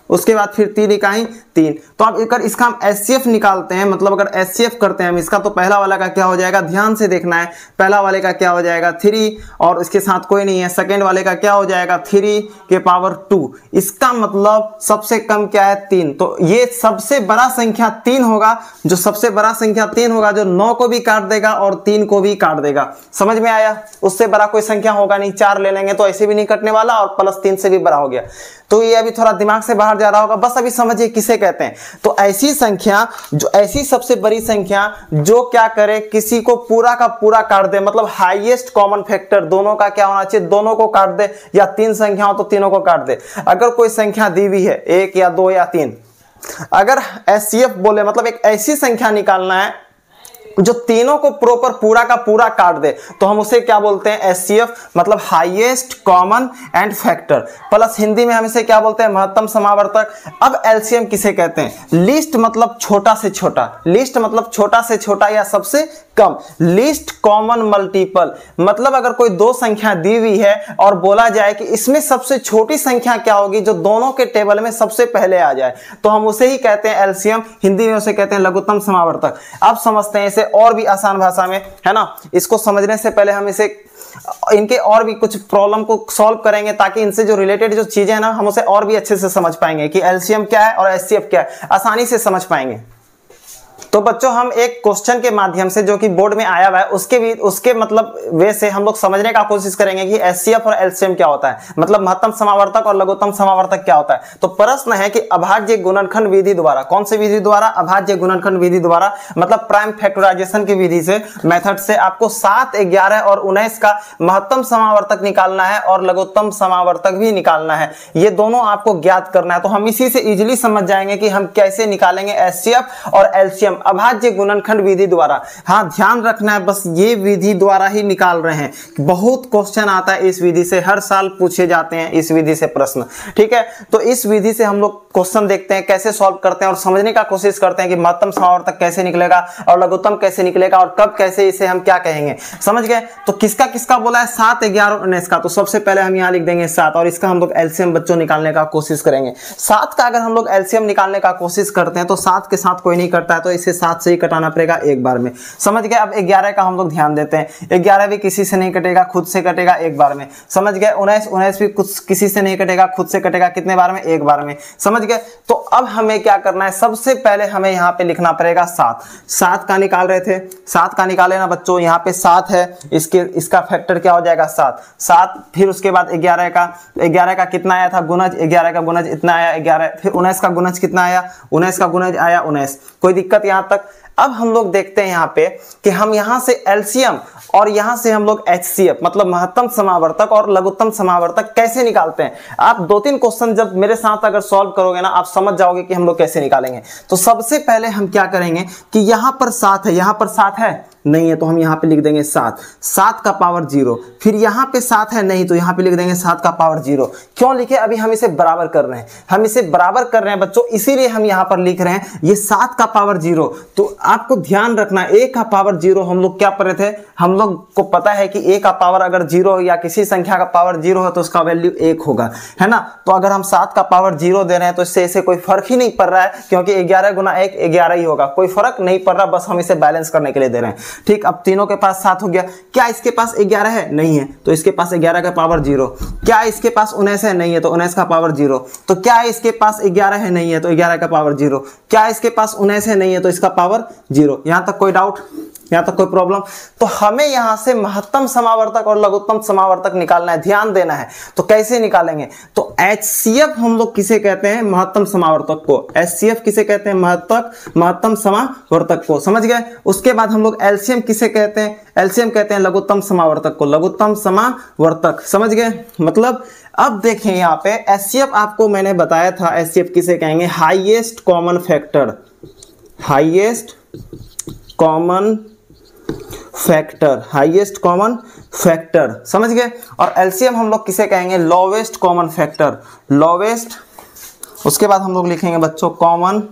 A: उसके बाद फिर 3 इकाई 3। तो अब अगर इसका हम एचसीएफ निकालते हैं, मतलब अगर एचसीएफ करते हैं हम इसका, तो पहला वाला का क्या हो जाएगा? ध्यान से देखना है। पहला वाले का क्या हो जाएगा? 3 और इसके साथ कोई नहीं है। सेकंड वाले का क्या हो जाएगा? 3 के पावर 2। इसका मतलब सबसे कम क्या है? 3। तो ये सबसे बड़ा संख्या 3 होगा। जो सबसे बड़ा संख्या 3 होगा, जो 9 को भी काट देगा और 3 को भी काट देगा। समझ में आया? उससे बड़ा कोई संख्या होगा नहीं। 4 ले लेंगे तो ऐसे भी नहीं कटने वाला, और प्लस 3 से भी बड़ा हो गया। तो ये अभी थोड़ा दिमाग से बाहर जा रहा होगा, बस अभी समझिए किसे कहते हैं। तो ऐसी संख्या, जो ऐसी सबसे बड़ी संख्या जो क्या करे, किसी को पूरा का पूरा काट दे, मतलब हाईएस्ट कॉमन फैक्टर दोनों का क्या होना चाहिए? दोनों को काट दे, या 3 संख्या हो तो तीनों को काट दे। अगर कोई संख्या दी हुई है 1 या 2 या 3, अगर एचसीएफ बोले मतलब एक ऐसी संख्या निकालना है जो तीनों को प्रॉपर पूरा का पूरा काट दे, तो हम उसे क्या बोलते हैं? एचसीएफ, मतलब highest common and factor. Plus Hindi में हम इसे क्या बोलते हैं? महत्तम समावर्तक। अब एलसीएम किसे कहते हैं? लीस्ट मतलब छोटा से छोटा। लीस्ट मतलब छोटा से छोटा या सबसे कम। लीस्ट कॉमन मल्टीपल मतलब अगर कोई 2 संख्या दी हुई है और बोला जाए कि इसमें सबसे छोटी संख्या क्या होगी जो दोनों के टेबल में सबसे पहले आ जाए, तो हम उसे ही कहते हैं एलसीएम। हिंदी में उसे कहते हैं लघुत्तम समावर्तक। अब समझते हैं इसे और भी आसान भाषा में, है ना। इसको समझने से पहले हम इसे इनके और भी कुछ प्रॉब्लम को सॉल्व करेंगे, ताकि इनसे जो रिलेटेड जो चीजें हैं ना, हम उसे और भी अच्छे से समझ पाएंगे कि एलसीएम क्या है और एचसीएफ क्या है, आसानी से समझ पाएंगे। तो बच्चों हम एक क्वेश्चन के माध्यम से जो कि बोर्ड में आया हुआ है उसके मतलब वे से हम लोग समझने का कोशिश करेंगे कि एचसीएफ और एलसीएम क्या होता है, मतलब महत्तम समावर्तक और लघुत्तम समावर्तक क्या होता है। तो प्रश्न है कि अभाज्य गुणनखंड विधि द्वारा, कौन सी विधि द्वारा? अभाज्य गुणनखंड विधि द्वारा, मतलब प्राइम फैक्टराइजेशन की विधि से, मेथड से आपको 7, 11 और 19 का महत्तम समावर्तक निकालना है और लघुत्तम समावर्तक भी निकालना है। ये दोनों आपको ज्ञात करना है। तो हम इसी से इजीली समझ जाएंगे कि हम कैसे निकालेंगे एचसीएफ और एलसीएम अभाज्य गुणनखंड विधि द्वारा। हाँ, ध्यान रखना है, बस ये विधि द्वारा ही निकाल रहे हैं। बहुत क्वेश्चन आता है इस विधि से, हर साल पूछे जाते हैं इस विधि से प्रश्न। ठीक है, तो इस विधि से हम लोग क्वेश्चन देखते हैं, कैसे सॉल्व करते हैं और समझने का कोशिश करते हैं कि महत्तम समावर्तक कैसे निकलेगा और लघुत्तम कैसे निकलेगा और कब कैसे इसे हम क्या कहेंगे। समझ गए? तो किसका किसका बोला है 7, 11 और 19 का। तो सबसे पहले हम यहाँ लिख देंगे 7 और इसका हम लोग एलसीएम बच्चों निकालने का कोशिश करेंगे। 7 का अगर हम लोग एलसीएम निकालने का कोशिश करते हैं तो 7 के साथ कोई नहीं करता है, तो इसे 7 से ही कटाना पड़ेगा एक बार में। समझ गए? अब 11 का हम लोग ध्यान देते हैं। 11 भी किसी से नहीं कटेगा, खुद से कटेगा एक बार में। समझ गए? 19 भी कुछ किसी से नहीं कटेगा, खुद से कटेगा कितने बार में? एक बार में। समझ गए? तो अब हमें क्या करना है, सबसे पहले हमें यहाँ पे लिखना पड़ेगा 7 का निकाल रहे थे, 7 का निकाले ना बच्चों। यहाँ पे 7 है, इसका फैक्टर क्या हो जाएगा 7। फिर उसके बाद 11 का कितना आया था गुणज, 11 का गुणज इतना आया 11। फिर 19 का गुणज कितना आया, 19 का गुणज आया 19। कोई दिक्कत यहाँ तक? अब हम लोग देखते हैं यहाँ पे कि हम यहाँ से एलसीएम और यहाँ से हम लोग एचसीएफ मतलब महत्तम समावर्तक और लघुत्तम समावर्तक कैसे निकालते हैं। आप 2-3 क्वेश्चन जब मेरे साथ अगर सॉल्व करोगे ना, आप समझ जाओगे कि हम लोग कैसे निकालेंगे। तो सबसे पहले हम क्या करेंगे कि यहाँ पर 7 है, यहाँ पर 7 है नहीं है तो हम यहाँ पे लिख देंगे 7 का पावर 0। फिर यहाँ पे 7 है नहीं तो यहाँ पे लिख देंगे 7 का पावर 0। क्यों लिखे? अभी हम इसे बराबर कर रहे हैं, हम इसे बराबर कर रहे हैं बच्चों, इसीलिए हम यहाँ पर लिख रहे हैं ये 7 का पावर 0। तो आपको ध्यान रखना, a का पावर 0 हम लोग क्या पढ़े थे, हम लोग को पता है कि a का पावर अगर 0 या किसी संख्या का पावर 0 है तो उसका वैल्यू 1 होगा, है ना। तो अगर हम 7 का पावर 0 दे रहे हैं तो इससे इसे कोई फर्क ही नहीं पड़ रहा है, क्योंकि 11 गुना 1 11 ही होगा, कोई फर्क नहीं पड़ रहा, बस हम इसे बैलेंस करने के लिए दे रहे हैं। ठीक, अब तीनों के पास 7 हो गया। क्या इसके पास 11 है? नहीं है तो इसके पास 11 का पावर 0। क्या इसके पास 19 है? नहीं है तो 19 का पावर 0। तो क्या इसके पास 11 है? नहीं है तो 11 का पावर 0। क्या इसके पास 19 है? नहीं है तो इसका पावर 0। यहां तक कोई डाउट, यहां तक कोई प्रॉब्लम? तो हमें यहां से महत्तम समावर्तक और लघुत्तम समावर्तक निकालना है, ध्यान देना है। तो कैसे निकालेंगे? तो एचसीएफ हम लोग किसे कहते हैं? महत्तम समावर्तक को। एचसीएफ किसे कहते हैं? महत्तम समावर्तक को। समझ गए? उसके बाद हम लोग एलसीएम किसे कहते हैं? एलसीएम कहते हैं लघुत्तम समावर्तक को, लघुत्तम समावर्तक। समझ गए? मतलब अब देखें यहाँ पे एचसीएफ आपको मैंने बताया था, एचसीएफ किसे कहेंगे? Highest common factor, highest common factor, highest common factor. समझ गए? और एलसीएम हम लोग किसे कहेंगे? Lowest common factor, lowest. उसके बाद हम लोग लिखेंगे बच्चों common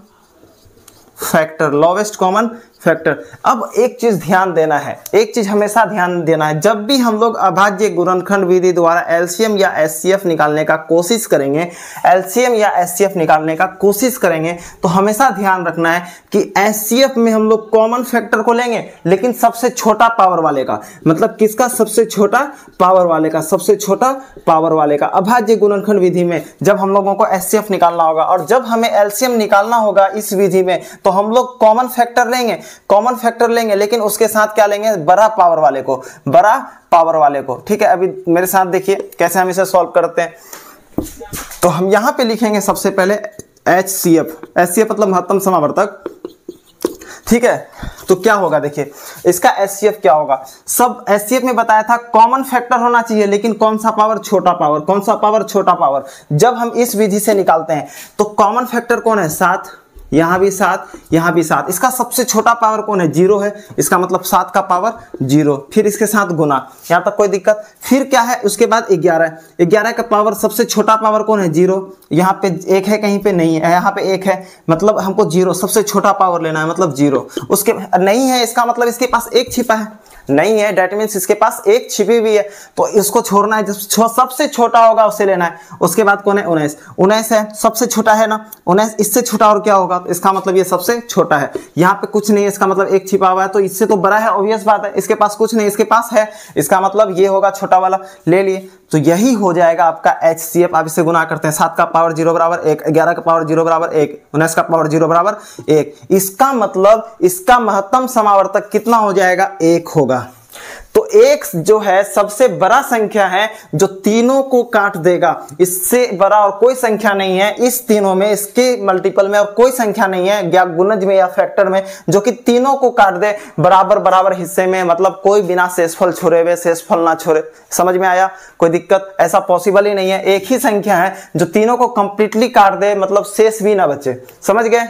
A: factor, lowest common factor. अब एक चीज ध्यान देना है, एक चीज हमेशा ध्यान देना है, जब भी हम लोग अभाज्य गुणनखंड विधि द्वारा एलसीएम या एचसीएफ निकालने का कोशिश करेंगे, एलसीएम या एचसीएफ निकालने का कोशिश करेंगे, तो हमेशा ध्यान रखना है कि एचसीएफ में हम लोग कॉमन फैक्टर को लेंगे, लेकिन सबसे छोटा पावर वाले का। मतलब किसका? सबसे छोटा पावर वाले का, सबसे छोटा पावर वाले का। अभाज्य गुणनखंड विधि में जब हम लोगों को एचसीएफ निकालना होगा और जब हमें एलसीएम निकालना होगा इस विधि में, तो हम लोग कॉमन फैक्टर लेंगे, कॉमन फैक्टर लेंगे, लेकिन उसके साथ क्या लेंगे? बड़ा पावर वाले को, बड़ा पावर वाले को। ठीक है, अभी मेरे साथ देखिए कैसे हम इसे सॉल्व करते हैं। तो हम यहां पे लिखेंगे सबसे पहले एचसीएफ, एचसीएफ मतलब महत्तम समावर्तक। ठीक है, तो क्या होगा देखिए इसका एचसीएफ क्या होगा। सब एचसीएफ में बताया था कॉमन फैक्टर होना चाहिए, लेकिन कौन सा पावर? छोटा पावर। कौन सा पावर? छोटा पावर। जब हम इस विधि से निकालते हैं तो कॉमन फैक्टर कौन है? 7, यहां भी 7, यहां भी 7। इसका सबसे छोटा पावर कौन है? 0 है, इसका मतलब 7 का पावर 0। फिर इसके साथ गुना, यहां तक कोई दिक्कत? फिर क्या है? उसके बाद 11 का पावर सबसे छोटा पावर कौन है? 0। यहां पे 1 है, कहीं पे नहीं है, यहां पे 1 है, मतलब हमको 0 सबसे छोटा पावर लेना है, मतलब 0। उसके नहीं है, इसका मतलब इसके पास 1 छिपा है, नहीं है, डेट मीन्स इसके पास 1 छिपी हुई है, तो इसको छोड़ना है, सबसे छोटा होगा उसे लेना है। उसके बाद कौन है? 19 है, सबसे छोटा है ना 19, इससे छोटा और क्या होगा? तो इसका मतलब ये सबसे छोटा है। यहाँ पे कुछ नहीं है, इसका मतलब 1 छिपा हुआ है, तो इससे तो बड़ा है, ऑब्वियस बात है। इसके पास कुछ नहीं, इसके पास है, इसका मतलब ये होगा छोटा वाला, ले लिए। तो यही हो जाएगा आपका एचसीएफ। आप इसे गुना करते हैं, 7 का पावर 0 बराबर 1, 11 का पावर 0 बराबर 1, 19 का पावर 0 बराबर 1। इसका मतलब इसका महत्तम समावर्तक कितना हो जाएगा? 1 होगा। तो 1 जो है सबसे बड़ा संख्या है जो तीनों को काट देगा, इससे बड़ा और कोई संख्या नहीं है इस तीनों में, इसके मल्टीपल में और कोई संख्या नहीं है या गुणज में या फैक्टर में जो कि तीनों को काट दे बराबर बराबर हिस्से में, मतलब कोई बिना शेषफल छोड़े हुए शेषफल ना छोड़े। समझ में आया? कोई दिक्कत? ऐसा पॉसिबल ही नहीं है। एक ही संख्या है जो तीनों को कंप्लीटली काट दे, मतलब शेष भी ना बचे। समझ गए?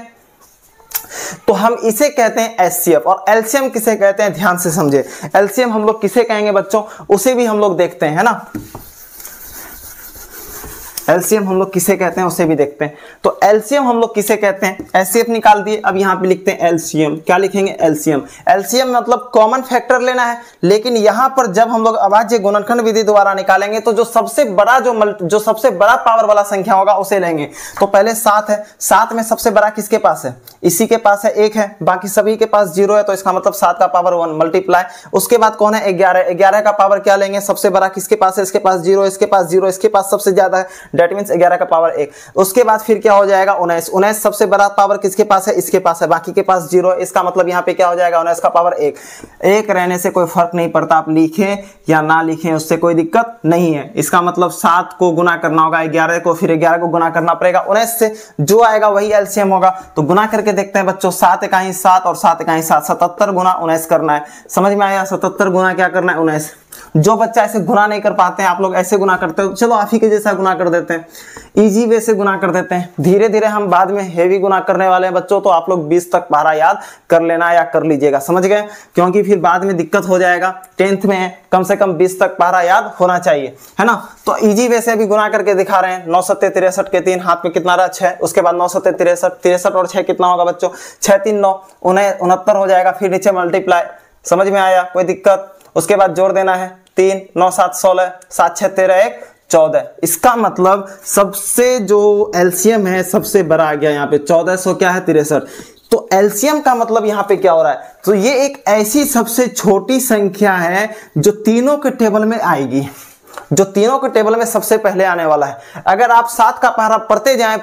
A: तो हम इसे कहते हैं एचसीएफ। और एलसीएम किसे कहते हैं? ध्यान से समझे, एलसीएम हम लोग किसे कहेंगे बच्चों? उसे भी हम लोग देखते हैं, है ना। एलसीएम हम लोग किसे कहते हैं उसे भी देखते हैं। तो एलसीएम हम लोग किसे कहते हैं, एचसीएफ निकाल दिए, अब यहाँ पे लिखते हैं एलसीएम। क्या लिखेंगे, एलसीएम। एलसीएम मतलब कॉमन फैक्टर लेना है, लेकिन यहाँ पर जब हम लोग अभाज्य गुणनखंड विधि द्वारा निकालेंगे तो जो सबसे बड़ा पावर वाला संख्या होगा उसे लेंगे। तो पहले 7 है, 7 में सबसे बड़ा किसके पास है, इसी के पास है, 1 है, बाकी सभी के पास 0 है, तो इसका मतलब 7 का पावर 1 मल्टीप्लाई। उसके बाद कौन है, 11, 11 का पावर क्या लेंगे, सबसे बड़ा किसके पास है, इसके पास 0, इसके पास 0, इसके पास सबसे ज्यादा है, दैट मींस 11 का पावर 1। उसके बाद फिर क्या हो जाएगा, 19, 19 सबसे बड़ा पावर किसके पास है, इसके पास है, बाकी के पास 0 है, इसका मतलब यहाँ पे क्या हो जाएगा, 19 का पावर 1। 1 रहने से कोई फर्क नहीं पड़ता, आप लिखें या ना लिखें उससे कोई दिक्कत नहीं है। इसका मतलब 7 को गुना करना होगा 11 को, फिर 11 को गुना करना पड़ेगा 19 से, जो आएगा वही एलसीएम होगा। तो गुना करके देखते हैं बच्चों, 7 इकाई 7 और 7 इकाई 7, 77 गुना 19 करना है। समझ में आया, 77 गुना क्या करना है, 19। जो बच्चा ऐसे गुना नहीं कर पाते हैं, आप लोग ऐसे गुना करते हो, चलो आप ही के जैसा गुना कर देते हैं, इजी वे से गुना कर देते हैं। धीरे धीरे हम बाद में हेवी गुना करने वाले हैं बच्चों, तो आप लोग 20 तक पारा याद कर लेना या कर लीजिएगा, समझ गए, क्योंकि फिर बाद में दिक्कत हो जाएगा। 10th में है, कम से कम 20 तक पारा याद होना चाहिए, है ना। तो इजी वे से अभी गुना करके दिखा रहे हैं। 9 7 63 के 3, हाथ में कितना रहा, 6, उसके बाद 9 7 63, 63 और 6 कितना होगा बच्चों, 6 3 9, 69 हो जाएगा, फिर नीचे मल्टीप्लाई। समझ में आया, कोई दिक्कत। उसके बाद जोड़ देना है, 3 9 7 16, 7 6 13 1 14। इसका मतलब सबसे जो एलसीएम है सबसे बड़ा आ गया यहाँ पे 1400 क्या है 63। तो एलसीएम का मतलब यहाँ पे क्या हो रहा है, तो ये एक ऐसी सबसे छोटी संख्या है जो तीनों के टेबल में आएगी, जो तीनों के टेबल में सबसे पहले आने वाला है। अगर आप 7 का पारा पढ़ते जाएं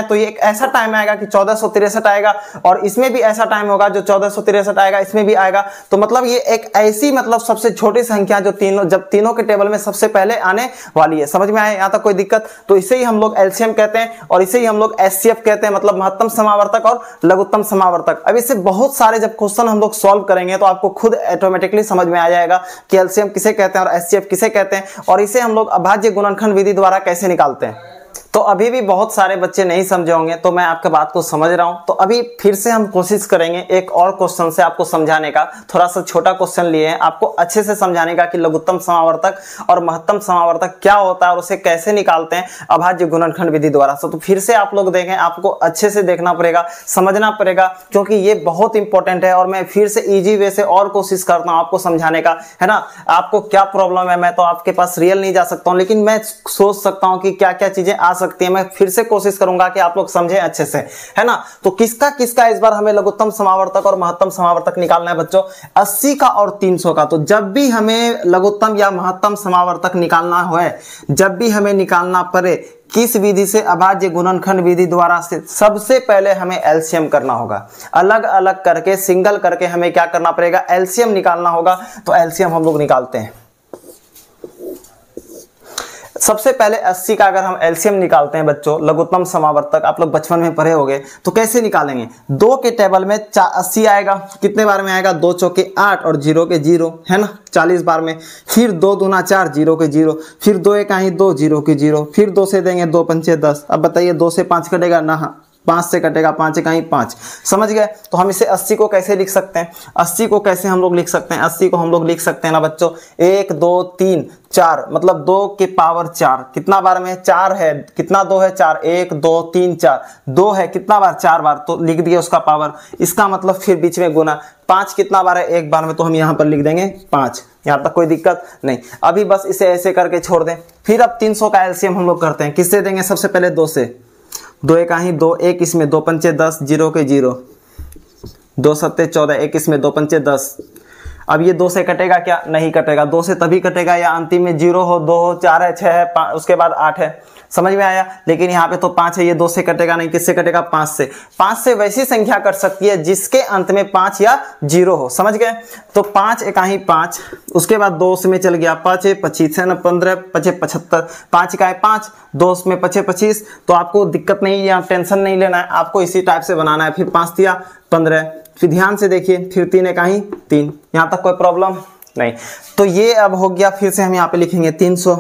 A: तो ये एक ऐसा टाइम आएगा कि 1463 आएगा, और इसमें भी ऐसा टाइम होगा जो 1463 आएगा, इसमें भी आएगा। तो मतलब ये एक ऐसी मतलब सबसे छोटी संख्या जो जब तीनों के टेबल में सबसे पहले आने वाली है। समझ में आए, यहाँ तक कोई दिक्कत। तो इसे ही हम लोग एलसीएम कहते हैं और इसे ही हम लोग एचसीएफ कहते हैं, मतलब महत्तम समावर्तक और लघुत्तम समावर्तक। अब इससे बहुत सारे जब क्वेश्चन हम लोग सॉल्व करेंगे तो आपको खुद ऑटोमेटिकली समझ में आ जाएगा कि एलसीएम किसे कहते हैं और एचसीएफ किसे कहते हैं, और इसे हम लोग अभाज्य गुणनखंड विधि द्वारा कैसे निकालते हैं। तो अभी भी बहुत सारे बच्चे नहीं समझे होंगे, तो मैं आपके बात को समझ रहा हूं। तो अभी फिर से हम कोशिश करेंगे एक और क्वेश्चन से आपको समझाने का। थोड़ा सा छोटा क्वेश्चन लिए हैं आपको अच्छे से समझाने का कि लघुत्तम समावर्तक और महत्तम समावर्तक क्या होता है और उसे कैसे निकालते हैं अभाज्य गुणनखंड विधि द्वारा। तो फिर से आप लोग देखें, आपको अच्छे से देखना पड़ेगा, समझना पड़ेगा, क्योंकि ये बहुत इंपॉर्टेंट है। और मैं फिर से ईजी वे से और कोशिश करता हूँ आपको समझाने का, है ना। आपको क्या प्रॉब्लम है, मैं तो आपके पास रियल नहीं जा सकता हूँ, लेकिन मैं सोच सकता हूँ कि क्या क्या चीजें आ सकती है। मैं फिर से कोशिश करूंगा कि आप लोग समझें अच्छे से, है ना। तो किसका किसका इस बार हमें लघुत्तम समावर्तक और महत्तम समावर्तक निकालना है बच्चों, 80 का और 300 का। तो जब भी हमें लघुत्तम या महत्तम समावर्तक निकालना हो, जब भी हमें निकालना पड़े किस विधि से, अभाज्य गुणनखंड विधि द्वारा से, सबसे पहले हमें एलसीएम करना होगा। अलग अलग करके सिंगल करके हमें क्या करना पड़ेगा, एलसीएम निकालना होगा। तो एलसीएम हम लोग निकालते हैं। सबसे पहले 80 का अगर हम एलसीएम निकालते हैं बच्चों, लघुत्तम समावर्तक, आप लोग बचपन में पढ़े होंगे, तो कैसे निकालेंगे। 2 के टेबल में 80 आएगा, कितने बार में आएगा, 2 चौके 8 और 0 के 0, है ना, 40 बार में। फिर 2 दूना 4, 0 के 0, फिर 2 इकाई 2, 0 के 0, फिर 2 से देंगे 2 पंचे 10। अब बताइए 2 से 5 कटेगा ना, 5 से कटेगा, 5 इकाई 5। समझ गए। तो हम इसे 80 को कैसे लिख सकते हैं, 80 को कैसे हम लोग लिख सकते हैं, 80 को हम लोग लिख सकते हैं ना बच्चों, 1 2 3 4, मतलब 2 के पावर 4। कितना बार में, 4 है, कितना 2 है, 4, 1 2 3 4, 2 है कितना बार, 4 बार, तो लिख दिए उसका पावर। इसका मतलब फिर बीच में गुना। 5 कितना बार है, एक बार में, तो हम यहाँ पर लिख देंगे 5। यहाँ तक कोई दिक्कत नहीं। अभी बस इसे ऐसे करके छोड़ दें। फिर अब 300 का एलसीएम हम लोग करते हैं, किससे देंगे, सबसे पहले 2 से। 2 इकाई 2, 1 इसमें, 2 पंचे 10, 0 के 0, 2 सत्ते 14, 1 इसमें, 2 पंचे 10। अब ये 2 से कटेगा क्या, नहीं कटेगा। 2 से तभी कटेगा या अंतिम में 0 हो, 2 हो, 4 है, 6 है, उसके बाद 8 है। समझ में आया। लेकिन यहाँ पे तो 5 है, ये 2 से कटेगा नहीं, किससे कटेगा, 5 से। 5 से वैसी संख्या कट सकती है जिसके अंत में 5 या 0 हो। समझ गए। तो 5 इकाई 5, उसके बाद 2 उसमें चल गया, 5 है 25 है ना, 15 5 75, 5 इकाई 5, 2 उसमें 25 25। तो आपको दिक्कत नहीं, यहाँ टेंशन नहीं लेना है, आपको इसी टाइप से बनाना है। फिर 5 दिया 15, फिर ध्यान से देखिए, फिर 3 इकाई 3। यहाँ तक कोई प्रॉब्लम नहीं। तो ये अब हो गया। फिर से हम यहाँ पे लिखेंगे 300।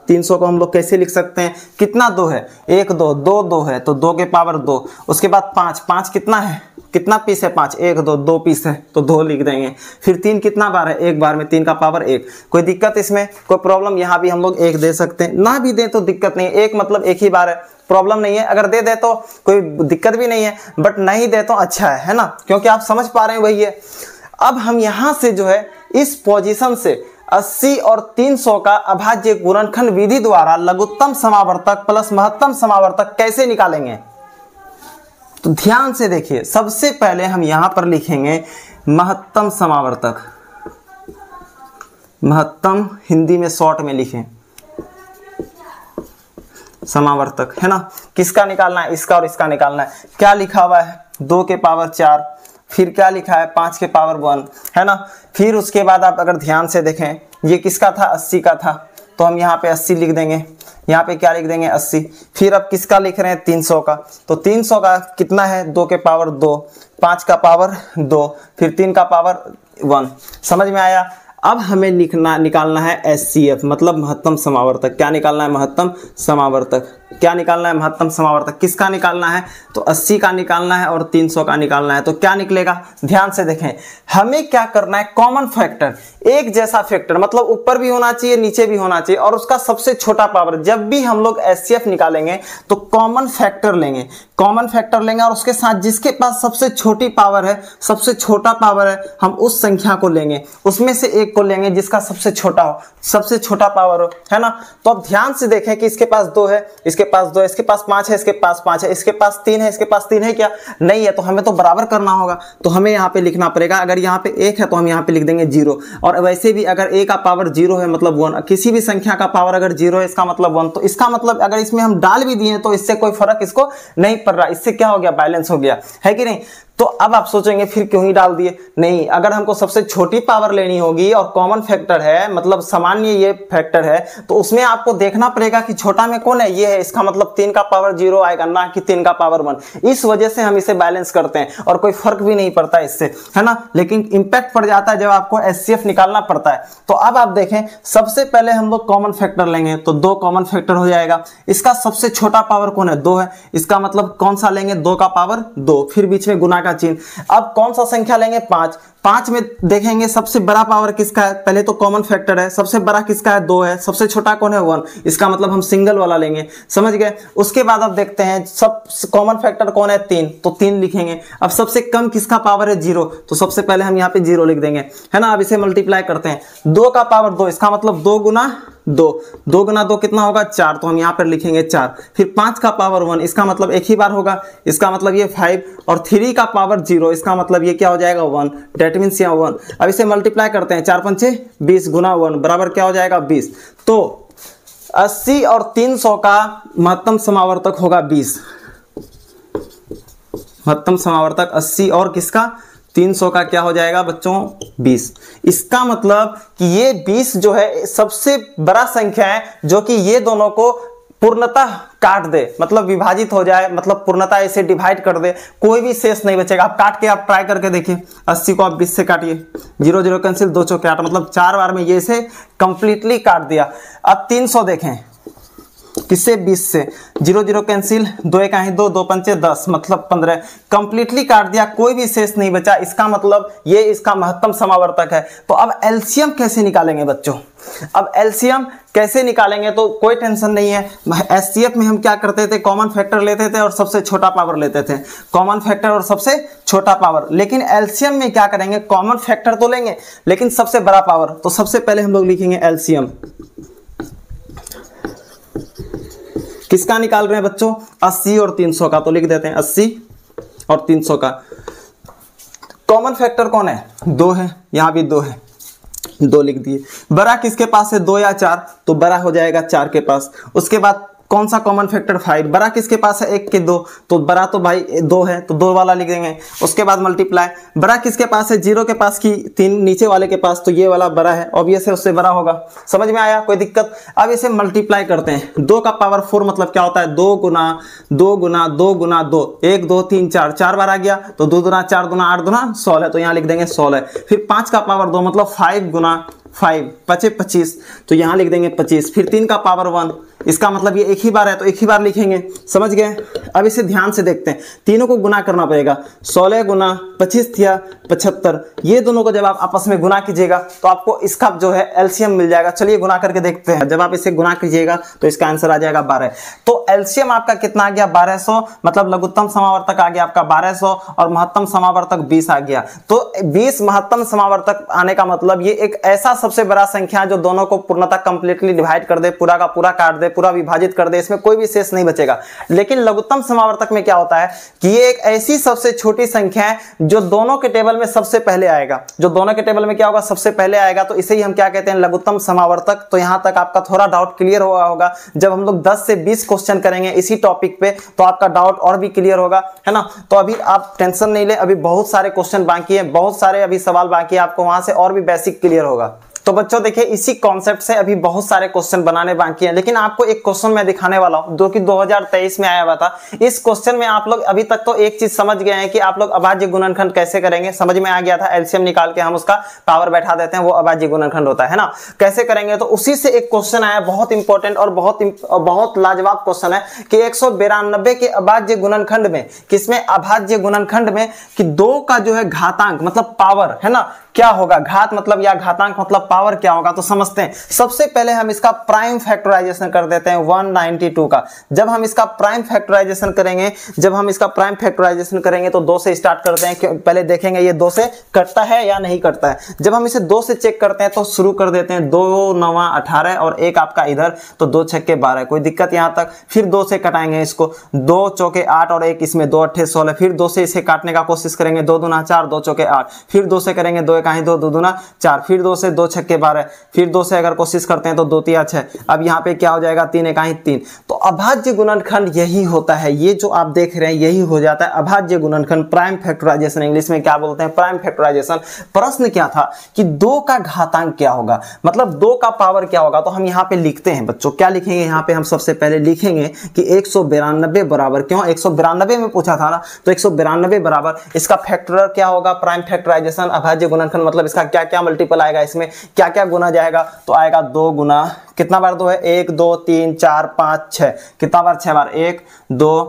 A: 300 को हम लोग कैसे लिख सकते हैं, कितना 2 है, 1 2 2 2 है, तो 2 के पावर 2। उसके बाद 5 5 कितना है, कितना पीस है 5, 1 2 2 पीस है तो 2 लिख देंगे। फिर 3 कितना बार है, एक बार में 3 का पावर 1। कोई दिक्कत इसमें, कोई प्रॉब्लम? यहाँ भी हम लोग 1 दे सकते हैं, ना भी दें तो दिक्कत नहीं है, 1 मतलब 1 ही बार है, प्रॉब्लम नहीं है। अगर दे दे तो कोई दिक्कत भी नहीं है, बट नहीं दे तो अच्छा है ना, क्योंकि आप समझ पा रहे हैं वही है। अब हम यहाँ से जो है इस पोजीशन से 80 और 300 का अभाज्य गुणनखंड विधि द्वारा लघुत्तम समावर्तक प्लस महत्तम समावर्तक कैसे निकालेंगे? तो ध्यान से देखिए, सबसे पहले हम यहां पर लिखेंगे महत्तम समावर्तक। महत्तम हिंदी में शॉर्ट में लिखें समावर्तक, है ना। किसका निकालना है? इसका और इसका निकालना है। क्या लिखा हुआ है? 2 के पावर 4, फिर क्या लिखा है? 5 के पावर 1, है ना। फिर उसके बाद आप अगर ध्यान से देखें, ये किसका था? 80 का था, तो हम यहाँ पे 80 लिख देंगे। यहाँ पे क्या लिख देंगे? 80। फिर अब किसका लिख रहे हैं? 300 का, तो 300 का कितना है? 2 के पावर 2, 5 का पावर 2, फिर 3 का पावर 1। समझ में आया? अब हमें निकालना है SCF, मतलब महत्तम समावर्तक। क्या निकालना है? महत्तम समावर्तक। क्या निकालना है? महत्तम समावर्तक। किसका निकालना है? तो 80 का निकालना है और 300 का निकालना है। तो क्या निकलेगा? ध्यान से देखें, हमें क्या करना है? कॉमन फैक्टर, एक जैसा फैक्टर, मतलब ऊपर भी होना चाहिए नीचे भी होना चाहिए, और उसका सबसे छोटा पावर। जब भी हम लोग SCF निकालेंगे तो कॉमन फैक्टर लेंगे, कॉमन फैक्टर लेंगे, और उसके साथ जिसके पास सबसे छोटी पावर है, सबसे छोटा पावर है, हम उस संख्या को लेंगे, उसमें से एक को लेंगे जिसका सबसे छोटा हो, सबसे छोटा पावर हो, है ना। तो अब ध्यान से देखें कि इसके पास 2 है, इसके पास 2 है, इसके पास 5 है, इसके पास 5 है, इसके पास 3 है, इसके पास 3 है, क्या नहीं है? तो हमें तो बराबर करना होगा, तो हमें यहाँ पे लिखना पड़ेगा। अगर यहाँ पे 1 है तो हम यहाँ पे लिख देंगे 0, और वैसे भी अगर a का पावर 0 है मतलब 1, किसी भी संख्या का पावर अगर 0 है इसका मतलब 1, तो इसका मतलब अगर इसमें हम डाल भी दिए तो इससे कोई फर्क इसको नहीं पड़ रहा, इससे क्या हो गया? बैलेंस हो गया, है कि नहीं। तो अब आप सोचेंगे फिर क्यों ही डाल दिए? नहीं, अगर हमको सबसे छोटी पावर लेनी होगी और कॉमन फैक्टर है, मतलब सामान्य ये फैक्टर है, तो उसमें आपको देखना पड़ेगा कि छोटा में कौन है? ये है, इसका मतलब 3 का पावर 0 आएगा, ना कि 3 का पावर 1। इस वजह से हम इसे बैलेंस करते हैं और कोई फर्क भी नहीं पड़ता इससे, है ना। लेकिन इंपैक्ट पड़ जाता है जब आपको SCF निकालना पड़ता है। तो अब आप देखें, सबसे पहले हम लोग कॉमन फैक्टर लेंगे, तो 2 कॉमन फैक्टर हो जाएगा। इसका सबसे छोटा पावर कौन है? 2 है, इसका मतलब कौन सा लेंगे? 2 का पावर 2, फिर बीच में गुना का चिन्ह। अब कौन सा संख्या लेंगे? 5। 5 में देखेंगे सबसे बड़ा पावर किसका है? पहले तो कॉमन फैक्टर है, सबसे बड़ा किसका है? 2 है, सबसे छोटा कौन है? 1, इसका मतलब हम सिंगल वाला लेंगे, समझ गए। उसके बाद अब देखते हैं सब कॉमन फैक्टर कौन है? 3, तो 3 लिखेंगे। अब सबसे कम किसका पावर है? 0, तो सबसे पहले हम यहाँ पे 0 लिख देंगे, है ना। अब इसे मल्टीप्लाई करते हैं, 2 का पावर 2, इसका मतलब 2 गुना 2, 2 गुना 2 कितना होगा? 4, तो हम यहाँ पर लिखेंगे 4। फिर 5 का पावर 1, इसका मतलब एक ही बार होगा, इसका मतलब ये 5, और 3 का पावर 0, इसका मतलब ये क्या हो जाएगा? 1, डेट मीन्स यहाँ 1। अब इसे मल्टीप्लाई करते हैं, 4 पंचे 20 गुना 1 बराबर क्या हो जाएगा? 20। तो 80 और 300 का महत्तम समावर्तक होगा 20। महत्तम समावर्तक 80 और किसका? 300 का क्या हो जाएगा बच्चों? 20। इसका मतलब कि ये 20 जो है सबसे बड़ा संख्या है जो कि ये दोनों को पूर्णतः काट दे, मतलब विभाजित हो जाए, मतलब पूर्णतः इसे डिवाइड कर दे, कोई भी शेष नहीं बचेगा। आप काट के आप ट्राई करके देखिए, 80 को आप 20 से काटिए, 0 0 कैंसिल, 2 चौके 8, मतलब 4 बार में ये इसे कंप्लीटली काट दिया। अब 300 देखें, किससे? 20 से, 0 0 कैंसिल, 2 1 2, 2 पंचे 10, मतलब 15, कंप्लीटली काट दिया, कोई भी शेष नहीं बचा। इसका मतलब ये इसका महत्तम समावर्तक है। तो अब एलसीएम कैसे निकालेंगे बच्चों? अब एलसीएम कैसे निकालेंगे? तो कोई टेंशन नहीं है। एचसीएफ में हम क्या करते थे? कॉमन फैक्टर लेते थे और सबसे छोटा पावर लेते थे, कॉमन फैक्टर और सबसे छोटा पावर। लेकिन एलसीएम में क्या करेंगे? कॉमन फैक्टर तो लेंगे लेकिन सबसे बड़ा पावर। तो सबसे पहले हम लोग लिखेंगे एलसीएम। किसका निकाल रहे हैं बच्चों? 80 और 300 का। तो लिख देते हैं 80 और 300 का। कॉमन फैक्टर कौन है? 2 है, यहां भी 2 है, 2 लिख दिए। बड़ा किसके पास है? 2 या 4, तो बड़ा हो जाएगा 4 के पास। उसके बाद कौन सा कॉमन फैक्टर? 5। बड़ा किसके पास है? 1 के 2, तो बड़ा तो भाई 2 है, तो 2 वाला लिख देंगे। उसके बाद मल्टीप्लाई, बड़ा किसके पास है? 0 के पास की 3 नीचे वाले के पास, तो ये वाला बड़ा है, ऑब्वियस है उससे बड़ा होगा। समझ में आया? कोई दिक्कत? अब इसे मल्टीप्लाई करते हैं। 2 का पावर 4 मतलब क्या होता है? 2 गुना 2 गुना 2 गुना 2, 1 2 3 4, 4 बार आ गया, तो 2 दुना 4 दुना 8 दुना 16 है, तो यहाँ लिख देंगे 16। फिर 5 का पावर 2 मतलब 5 गुना 5, 25, तो यहां लिख देंगे 25। फिर 3 का पावर 1, इसका मतलब ये एक ही बार है तो एक ही बार लिखेंगे, समझ गए। अब इसे ध्यान से देखते हैं, तीनों को गुना करना पड़ेगा। 16 गुना 25 थिया 75, ये दोनों को जब आप आपस में गुना कीजिएगा तो आपको इसका जो है एलसीएम मिल जाएगा। चलिए गुना करके देखते हैं। जब आप इसे गुना कीजिएगा तो इसका आंसर आ जाएगा 12। तो एलसीएम आपका कितना आ गया 1200, मतलब लघुत्तम समावर्तक आ गया आपका 1200 और महत्तम समावर्तक 20 आ गया। तो 20 महत्तम समावर्तक आने का मतलब ये एक ऐसा सबसे बड़ा संख्या है जो दोनों को पूर्णतः कंप्लीटली डिवाइड कर दे, पूरा का पूरा काट दे, पूरा विभाजित कर दे, इसमें कोई भी शेष नहीं बचेगा। लेकिन लघुत्तम समावर्तक में क्या होता है कि ये एक ऐसी सबसे छोटी संख्या है जो दोनों के टेबल में सबसे पहले आएगा, जो दोनों के टेबल में क्या होगा सबसे पहले आएगा, तो इसे ही हम क्या कहते हैं लघुत्तम समावर्तक। तो यहां तक आपका थोड़ा डाउट क्लियर हुआ होगा। जब हम लोग 10 से 20 क्वेश्चन करेंगे इसी टॉपिक पे तो आपका डाउट और भी क्लियर होगा, है ना। तो अभी आप टेंशन नहीं ले, अभी बहुत सारे क्वेश्चन बाकी है, बहुत सारे अभी सवाल बाकी है, आपको वहां से और भी बेसिक क्लियर होगा। तो बच्चों देखिए इसी कॉन्सेप्ट से अभी बहुत सारे क्वेश्चन बनाने बाकी हैं, लेकिन आपको एक क्वेश्चन मैं दिखाने वाला हूं जो कि 2023 में आया हुआ था। इस क्वेश्चन में आप लोग अभी तक तो एक चीज समझ गए हैं कि आप लोग अभाज्य गुणनखंड कैसे करेंगे, समझ में आ गया था। एलसीएम निकाल के हम उसका पावर बैठा देते हैं, वो अभाज्य गुणनखंड होता है ना, कैसे करेंगे। तो उसी से एक क्वेश्चन आया बहुत इंपॉर्टेंट और बहुत लाजवाब क्वेश्चन है कि 192 के अभाज्य गुणनखंड में, किसमें अभाज्य गुणनखंड में, कि 2 का जो है घातांक मतलब पावर है ना क्या होगा, घात मतलब या घातांक मतलब पावर क्या होगा। तो समझते हैं। सबसे पहले हम इसका प्राइम फैक्टराइजेशन कर देते हैं 192 का। जब हम इसका प्राइम फैक्टराइजेशन करेंगे तो 2 से स्टार्ट करते हैं। पहले देखेंगे ये 2 से कटता है या नहीं कटता है। जब हम इसे 2 से चेक करते हैं तो शुरू कर देते हैं 2 9 18 और एक आपका इधर, तो 2 6 12, कोई दिक्कत यहां तक। फिर 2 से कटाएंगे इसको, 2 चौके 8 और एक इसमें 2 8 16। फिर 2 से इसे काटने का कोशिश करेंगे, 2 दूना 4, 2 चौके 8। फिर 2 से करेंगे, 2 1 2, 2 दूना 4। फिर 2 से 2 6 12। फिर 2 से अगर कोशिश करते हैं तो 2 3 6। अब यहाँ पे क्या हो जाएगा 3 1 3। तो अभाज्य गुणनखंड यही होता है, ये जो आप देख रहे हैं यही हो जाता है अभाज्य गुणनखंड, प्राइम फैक्टराइजेशन। इंग्लिश में क्या बोलते हैं, प्राइम फैक्टराइजेशन। प्रश्न क्या था कि 2 का घातांक क्या होगा, मतलब 2 का पावर क्या होगा। तो हम यहाँ पे लिखते हैं बच्चों, क्या लिखेंगे यहाँ पे, हम सबसे पहले लिखेंगे कि 192 बराबर, क्यों 192 में पूछा था ना, तो 192 बराबर इसका फैक्टर क्या होगा, प्राइम फैक्टराइजेशन अभाज्य गुणनखंड, मतलब इसका क्या क्या मल्टीपल आएगा, इसमें क्या क्या गुना जाएगा। तो आएगा 2 गुना, कितना बार 2 है, 1 2 3 4 5 6, कितना बार 6 बार, 1 2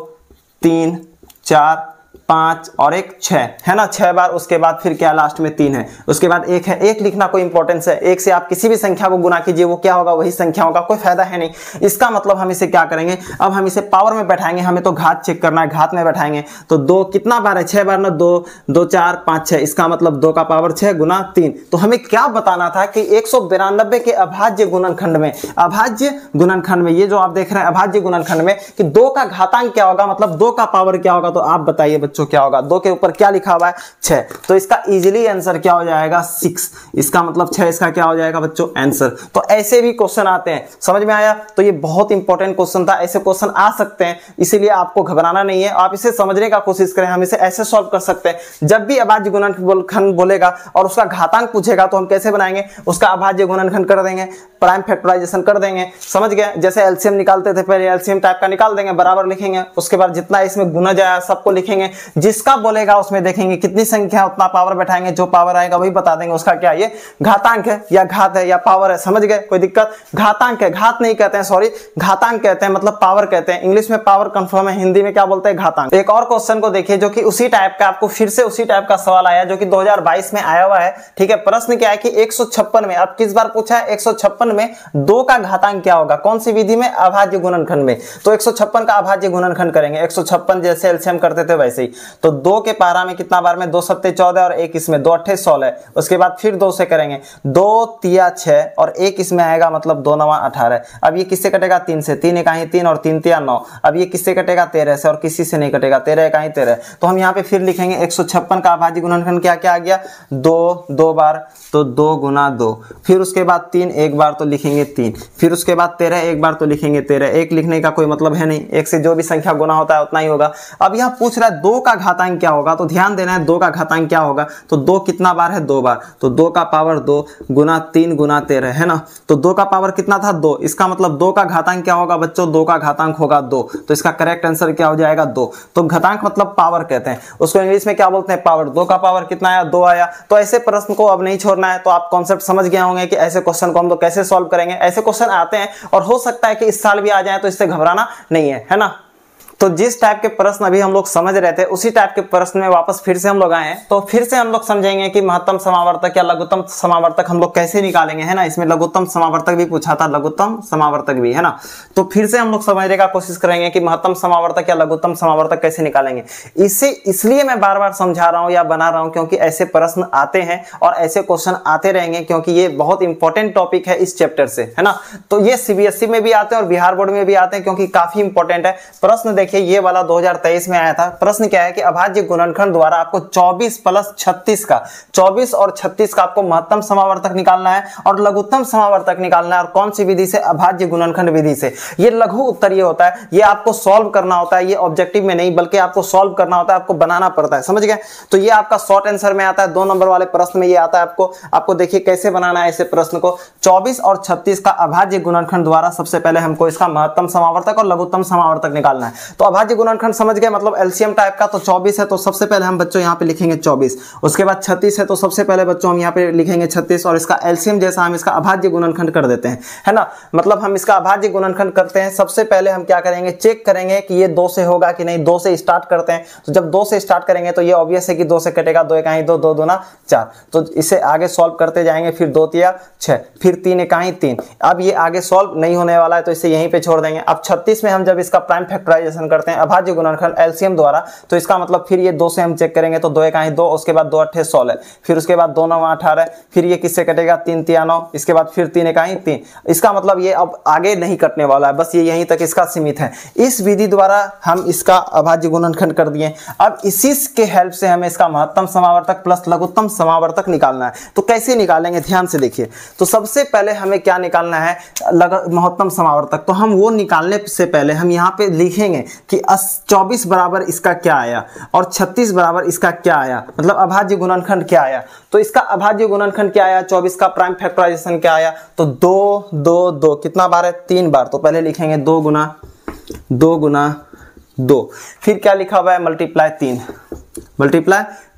A: 3 4 5 और 1 6 है ना, 6 बार। उसके बाद फिर क्या लास्ट में 3 है, उसके बाद 1 है। 1 लिखना कोई इंपॉर्टेंस है, 1 से आप किसी भी संख्या को गुना कीजिए वो क्या होगा, वही संख्या होगा, कोई फायदा है नहीं। इसका मतलब हम इसे क्या करेंगे, अब हम इसे पावर में बैठाएंगे, हमें तो घात चेक करना है, घात में बैठाएंगे। तो 2 कितना बार है, 6 बार ना, 2 2 4 5 6, इसका मतलब 2 का पावर 6 गुना 3। तो हमें क्या बताना था कि 192 के अभाज्य गुणनखंड में, अभाज्य गुणनखंड में, ये जो आप देख रहे हैं अभाज्य गुणनखंड में, कि 2 का घातांक क्या होगा, मतलब 2 का पावर क्या होगा। तो आप बताइए बच्चों क्या होगा, 2 के ऊपर क्या लिखा हुआ है 6, तो इसका इजीली आंसर क्या हो जाएगा 6। इसका मतलब 6 इसका क्या हो जाएगा बच्चों आंसर। तो ऐसे भी क्वेश्चन आते हैं, समझ में आया। तो ये बहुत इंपॉर्टेंट क्वेश्चन था, ऐसे क्वेश्चन आ सकते हैं, इसीलिए आपको घबराना नहीं है, आप इसे समझने का कोशिश करें। हम इसे ऐसे सॉल्व कर सकते हैं, जब भी अभाज्य गुणनखंड बोलेगा और उसका घातांक पूछेगा तो हम कैसे बनाएंगे, उसका अभाज्य गुणनखंड कर देंगे, प्राइम फैक्टराइजेशन कर देंगे, समझ गए। जैसे एलसीएम निकालते थे पहले, एलसीएम टाइप का निकाल देंगे, बराबर लिखेंगे, उसके बाद जितना इसमें गुना जाए सबको लिखेंगे, जिसका बोलेगा उसमें देखेंगे कितनी संख्या उतना पावर बैठाएंगे, जो पावर आएगा वही बता देंगे उसका क्या ये घातांक है या घात है या पावर है, समझ गए। कोई दिक्कत, घातांक है, घात नहीं कहते हैं, सॉरी घातांक कहते हैं, मतलब पावर कहते हैं। इंग्लिश में पावर कंफर्म है, हिंदी में क्या बोलते हैं घातांक। एक और क्वेश्चन को देखिए जो कि उसी टाइप का, आपको फिर से उसी टाइप का सवाल आया जो कि 2022 में आया हुआ है, ठीक है। प्रश्न क्या है कि 156 में, अब किस बार पूछा है 156 में 2 का घातांक क्या होगा, कौन सी विधि में, अभाज्य गुणनखंड में। तो 156 का अभाज्य गुणनखंड करेंगे, 156 जैसे एलसीएम करते थे वैसे ही। तो 2 के पारा में कितना बार में, 2 7 14 और एक इसमें 2 8 16। उसके बाद फिर 2 से करेंगे, 2 3 6 और एक इसमें आएगा, मतलब 2 9 18। अब ये किससे कटेगा, 3 से, 3 1 3 और 3 3 9। अब ये किससे कटेगा, 13 से, और किसी से नहीं कटेगा, 13 1 13। तो हम यहाँ पे फिर लिखेंगे 156 का अभाज्य गुणनखंड क्या क्या आ गया, 2 2 बार, तो 2 गुना 2। फिर उसके बाद 3 एक बार तो लिखेंगे 3। फिर उसके बाद 13 एक बार तो लिखेंगे 13। एक लिखने का कोई मतलब है नहीं, एक से जो भी संख्या गुना होता है उतना ही होगा। अब यहाँ पूछ रहा है 2 का घातांक क्या होगा, तो ध्यान देना है 2 का घातांक क्या होगा, तो 2 कितना बार है, 2 बार, तो 2 का पावर 2 गुना 3 गुना 13 है ना। तो 2 का पावर कितना था, 2, इसका मतलब 2 का घातांक क्या होगा बच्चों, 2 का घातांक होगा 2, तो इसका करेक्ट आंसर क्या हो जाएगा 2। तो घातांक मतलब पावर कहते हैं उसको, इंग्लिश में क्या बोलते हैं, पावर। 2 का पावर कितना आया, 2 आया। तो ऐसे प्रश्न को अब नहीं छोड़ना है। तो आप कॉन्सेप्ट समझ गए होंगे कि ऐसे क्वेश्चन को हम लोग कैसे सॉल्व करेंगे। ऐसे क्वेश्चन आते हैं और हो सकता है कि इस साल भी आ जाए, तो इससे घबराना नहीं है ना। तो जिस टाइप के प्रश्न अभी हम लोग समझ रहे थे उसी टाइप के प्रश्न में वापस फिर से हम लोग आए हैं। तो फिर से हम लोग समझेंगे कि महत्तम समावर्तक या लघुत्तम समावर्तक हम लोग कैसे निकालेंगे, है ना। इसमें लघुत्तम समावर्तक भी पूछा था, लघुत्तम समावर्तक भी, है ना। तो फिर से हम लोग समझने का कोशिश करेंगे कि महत्तम समावर्तक या लघुत्तम समावर्तक कैसे निकालेंगे। इसे इसलिए मैं बार बार समझा रहा हूं या बना रहा हूं क्योंकि ऐसे प्रश्न आते हैं और ऐसे क्वेश्चन आते रहेंगे, क्योंकि ये बहुत इंपॉर्टेंट टॉपिक है इस चैप्टर से, है ना। तो ये सीबीएसई में भी आते हैं और बिहार बोर्ड में भी आते हैं, क्योंकि काफी इंपॉर्टेंट है प्रश्न। देखिए ये वाला 2023 में आया था। प्रश्न क्या है कि अभाज्य गुणनखंड द्वारा आपको 24 प्लस 36 का, 24 और 36 का आपको महत्तम समावर्तक निकालना है और लघुत्तम समावर्तक निकालना है। और कौन सी विधि से, अभाज्य गुणनखंड विधि से। ये लघु उत्तरीय होता है, ये आपको सॉल्व करना होता है, ये ऑब्जेक्टिव में नहीं बल्कि आपको सॉल्व करना होता है, आपको बनाना पड़ता है, समझ गए। तो ये आपका शॉर्ट आंसर में आता है, 2 नंबर वाले प्रश्न में ये आता है आपको देखिए कैसे बनाना है ऐसे प्रश्न को। 24 और 36 का अभाज्य गुणनखंड द्वारा सबसे पहले हमको इसका महत्तम समावर्तक और लघुत्तम समावर्तक निकालना है। तो अभाज्य गुणनखंड समझ गए, मतलब एलसीएम टाइप का। तो 24 है तो सबसे पहले हम बच्चों यहाँ पे लिखेंगे 24, उसके बाद 36 है तो सबसे पहले बच्चों हम यहाँ पे लिखेंगे 36, और इसका एलसीएम जैसा हम इसका अभाज्य गुणनखंड कर देते हैं, है ना। मतलब हम इसका अभाज्य गुणनखंड करते हैं। सबसे पहले हम क्या करेंगे, चेक करेंगे कि ये 2 से होगा कि नहीं। 2 से स्टार्ट करते हैं, तो जब 2 से स्टार्ट करेंगे तो ये ऑब्वियस है कि 2 से कटेगा, 2 इकाई 2, 2 दूना 4। तो इसे आगे सॉल्व करते जाएंगे, फिर 2 तिया 6, फिर 3 इकाई 3। अब ये आगे सॉल्व नहीं होने वाला है तो इसे यहीं पे छोड़ देंगे। अब 36 में हम जब इसका प्राइम फैक्टराइजेशन करते हैं अभाज्य गुणनखंड एलसीएम द्वारा, तो इसका मतलब फिर ये 2 से हम चेक करेंगे तो 2 इकाई 2, उसके बाद 2 अट्ठे 16, फिर उसके बाद 2 9 18, फिर ये किससे कटेगा 3 तिया 9, इसके बाद फिर 3 इकाई 3। इसका मतलब ये अब आगे नहीं कटने वाला है, बस ये यहीं तक इसका सीमित है। इस विधि द्वारा हम इसका अभाज्य गुणनखंड कर दिए। अब इसी के हेल्प से हमें इसका महत्तम समावर्तक प्लस लघुत्तम समावर्तक निकालना है। तो कैसे निकालेंगे, ध्यान से देखिए। तो सबसे पहले हमें क्या निकालना है, महत्तम समावर्तक। तो हम वो निकालने से पहले हम यहाँ पे लिखेंगे कि 24 बराबर इसका क्या आया और 36 बराबर इसका क्या आया, मतलब अभाज्य गुणनखंड क्या आया। तो इसका अभाज्य गुणनखंड क्या आया, 24 का प्राइम फैक्टराइजेशन क्या आया, तो 2 2 2 कितना बार है, 3 बार। तो पहले लिखेंगे 2 गुना 2, फिर क्या लिखा हुआ है, मल्टीप्लाई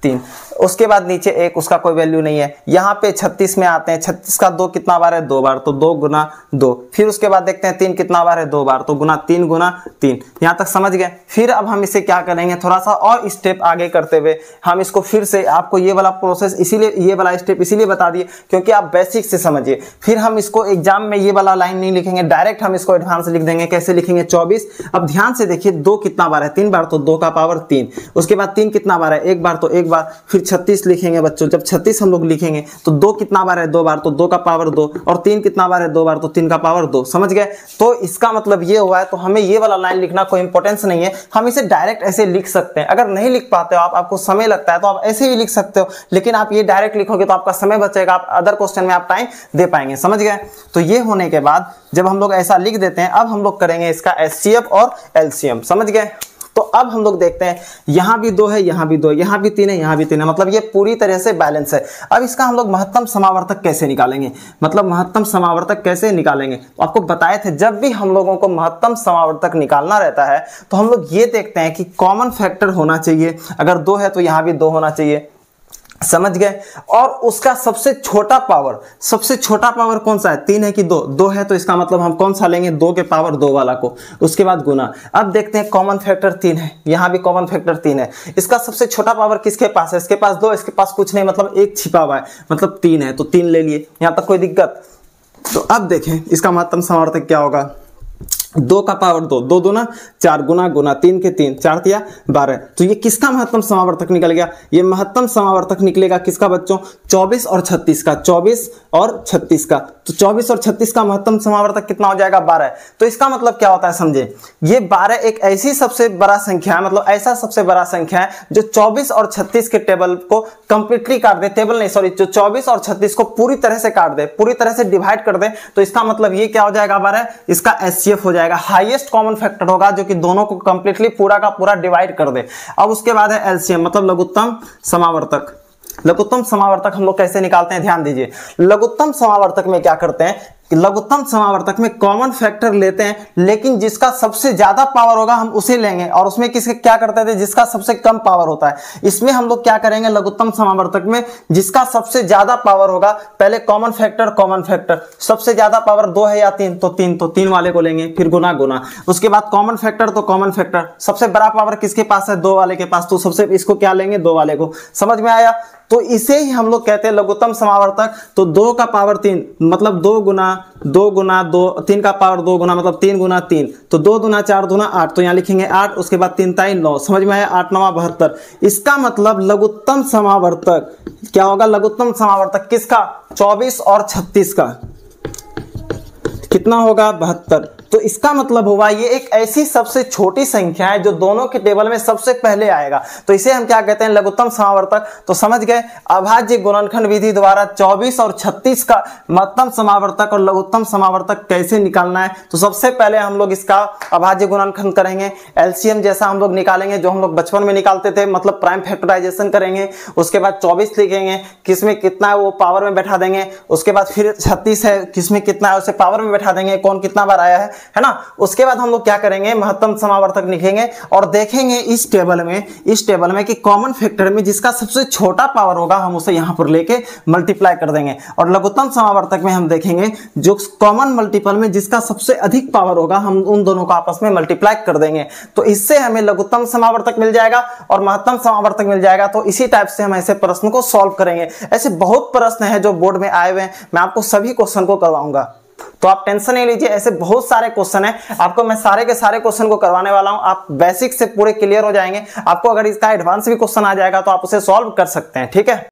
A: 3, उसके बाद नीचे 1, उसका कोई वैल्यू नहीं है। यहाँ पे 36 में आते हैं, 36 का 2 कितना बार है, 2 बार, तो 2 गुना 2। फिर उसके बाद देखते हैं 3 कितना बार है, 2 बार, तो गुना 3 गुना 3। यहाँ तक समझ गए। फिर अब हम इसे क्या करेंगे, थोड़ा सा और स्टेप आगे करते हुए हम इसको फिर से, आपको ये वाला प्रोसेस इसीलिए, ये वाला स्टेप इसीलिए बता दिए क्योंकि आप बेसिक से समझिए। फिर हम इसको एग्जाम में ये वाला लाइन नहीं लिखेंगे, डायरेक्ट हम इसको एडवांस लिख देंगे। कैसे लिखेंगे, 24। अब ध्यान से देखिए 2 कितना बार है, 3 बार, तो 2 का पावर 3। उसके बाद 3 कितना बार है, 1 बार, तो 1 बार। फिर 36 लिखेंगे बच्चों। जब 36 हम लोग लिखेंगे तो 2 कितना बार है, 2 बार, तो 2 का पावर 2, और 3 कितना बार है, 2 बार, तो 3 का पावर 2। समझ गए। तो इसका मतलब ये हुआ है। तो हमें ये वाला लाइन लिखना कोई इंपॉर्टेंस नहीं है, हम इसे डायरेक्ट ऐसे लिख सकते हैं। अगर नहीं लिख पाते हो आप, आपको समय लगता है, तो आप ऐसे भी लिख सकते हो, लेकिन आप ये डायरेक्ट लिखोगे तो आपका समय बचेगा, आप अदर क्वेश्चन में आप टाइम दे पाएंगे। समझ गए। तो ये होने के बाद जब हम लोग ऐसा लिख देते हैं, अब हम लोग करेंगे इसका एचसीएफ और एलसीएम। समझ गए। तो अब हम लोग देखते हैं, यहां भी 2 है, यहां भी 2, यहां भी 3 है, यहां भी 3 है, मतलब ये पूरी तरह से बैलेंस है। अब इसका हम लोग महत्तम समावर्तक कैसे निकालेंगे, मतलब महत्तम समावर्तक कैसे निकालेंगे। तो आपको बताए थे, जब भी हम लोगों को महत्तम समावर्तक निकालना रहता है तो हम लोग ये देखते हैं कि कॉमन फैक्टर होना चाहिए। अगर 2 है तो यहां भी 2 होना चाहिए। समझ गए। और उसका सबसे छोटा पावर कौन सा है, 3 है कि 2 है, तो इसका मतलब हम कौन सा लेंगे, 2 के पावर 2 वाला को, उसके बाद गुना। अब देखते हैं कॉमन फैक्टर 3 है, यहां भी कॉमन फैक्टर 3 है। इसका सबसे छोटा पावर किसके पास है, इसके पास 2, इसके पास कुछ नहीं, मतलब 1 छिपा हुआ है, मतलब 3 है, तो 3 ले लिए। यहां तक कोई दिक्कत। तो अब देखें इसका महत्तम समावर्तक क्या होगा, 2 का पावर 2, 2 दूना 4, गुना गुना 3 के 3, 4 तिया 12। तो ये किसका महत्तम समावर्तक निकल गया, ये महत्तम समावर्तक निकलेगा किसका बच्चों, 24 और 36 का, 24 और 36 का। तो 24 और 36 का महत्तम समावर्तक कितना हो जाएगा, 12। तो इसका मतलब क्या होता है समझे, ये 12 एक ऐसी सबसे बड़ा संख्या है, मतलब ऐसा सबसे बड़ा संख्या है जो 24 और 36 के टेबल को कंप्लीटली काट दे, टेबल नहीं सॉरी, जो 24 और 36 को पूरी तरह से काट दे, पूरी तरह से डिवाइड कर दे। तो इसका मतलब ये क्या हो जाएगा, 12, इसका एचसीएफ हो जाएगा, हाईएस्ट कॉमन फैक्टर होगा जो कि दोनों को कंप्लीटली पूरा का पूरा डिवाइड कर दे। अब उसके बाद है एलसीएम, मतलब लघुत्तम समावर्तक। लघुत्तम समावर्तक हम लोग कैसे निकालते हैं, ध्यान दीजिए। लघुत्तम समावर्तक में क्या करते हैं, लघुत्तम समावर्तक में कॉमन फैक्टर लेते हैं, लेकिन जिसका सबसे ज्यादा पावर होगा हम उसे लेंगे, और उसमें किसके क्या करते थे, जिसका सबसे कम पावर होता है। इसमें हम लोग क्या करेंगे, लघुत्तम समावर्तक में जिसका सबसे ज्यादा पावर होगा, पहले कॉमन फैक्टर सबसे ज्यादा पावर 2 है या 3, तो 3 वाले को लेंगे, फिर गुना गुना, उसके बाद कॉमन फैक्टर, तो कॉमन फैक्टर सबसे बड़ा पावर किसके पास है, 2 वाले के पास, तो सबसे इसको क्या लेंगे, 2 वाले को। समझ में आया। तो इसे ही हम लोग कहते हैं लघुत्तम समावर्तक। तो 2 का पावर 3 मतलब 2 गुना 2, 3 का पावर 2 गुना मतलब 3 गुना 3, तो 2 दूना 4 दूना 8, तो यहाँ लिखेंगे 8, उसके बाद 3 ताई 9। समझ में आया, 8 9 72। इसका मतलब लघुत्तम समावर्तक क्या होगा, लघुत्तम समावर्तक किसका, 24 और 36 का कितना होगा, 72। तो इसका मतलब हुआ ये एक ऐसी सबसे छोटी संख्या है जो दोनों के टेबल में सबसे पहले आएगा, तो इसे हम क्या कहते हैं, लघुत्तम समावर्तक। तो समझ गए, अभाज्य गुणनखंड विधि द्वारा 24 और 36 का महत्तम समावर्तक और लघुत्तम समावर्तक कैसे निकालना है। तो सबसे पहले हम लोग इसका अभाज्य गुणनखंड करेंगे, एलसीएम जैसा हम लोग निकालेंगे जो हम लोग बचपन में निकालते थे, मतलब प्राइम फैक्टराइजेशन करेंगे। उसके बाद 24 लिखेंगे, किसमें कितना है वो पावर में बैठा देंगे। उसके बाद फिर 36 है, किसमें कितना है उसे पावर में बैठा देंगे, कौन कितना बार आया है ना। उसके बाद हम लोग क्या करेंगे, महत्तम समावर्तक लिखेंगे और देखेंगे इस टेबल में कि कॉमन फैक्टर में जिसका सबसे छोटा पावर होगा हम उसे यहां पर लेके मल्टीप्लाई कर देंगे, और लघुत्तम समावर्तक में हम देखेंगे जो कॉमन मल्टीपल में जिसका सबसे अधिक पावर होगा हम उन दोनों को आपस में मल्टीप्लाई कर देंगे। तो इससे हमें लघुत्तम समावर्तक मिल जाएगा और महत्तम समावर्तक मिल जाएगा। तो इसी टाइप से हम ऐसे प्रश्न को सॉल्व करेंगे। ऐसे बहुत प्रश्न है जो बोर्ड में आए हुए हैं, मैं आपको सभी क्वेश्चन को करवाऊंगा, तो आप टेंशन नहीं लीजिए। ऐसे बहुत सारे क्वेश्चन हैं, आपको मैं सारे के सारे क्वेश्चन को करवाने वाला हूं। आप बेसिक से पूरे क्लियर हो जाएंगे। आपको अगर इसका एडवांस भी क्वेश्चन आ जाएगा तो आप उसे सॉल्व कर सकते हैं, ठीक है।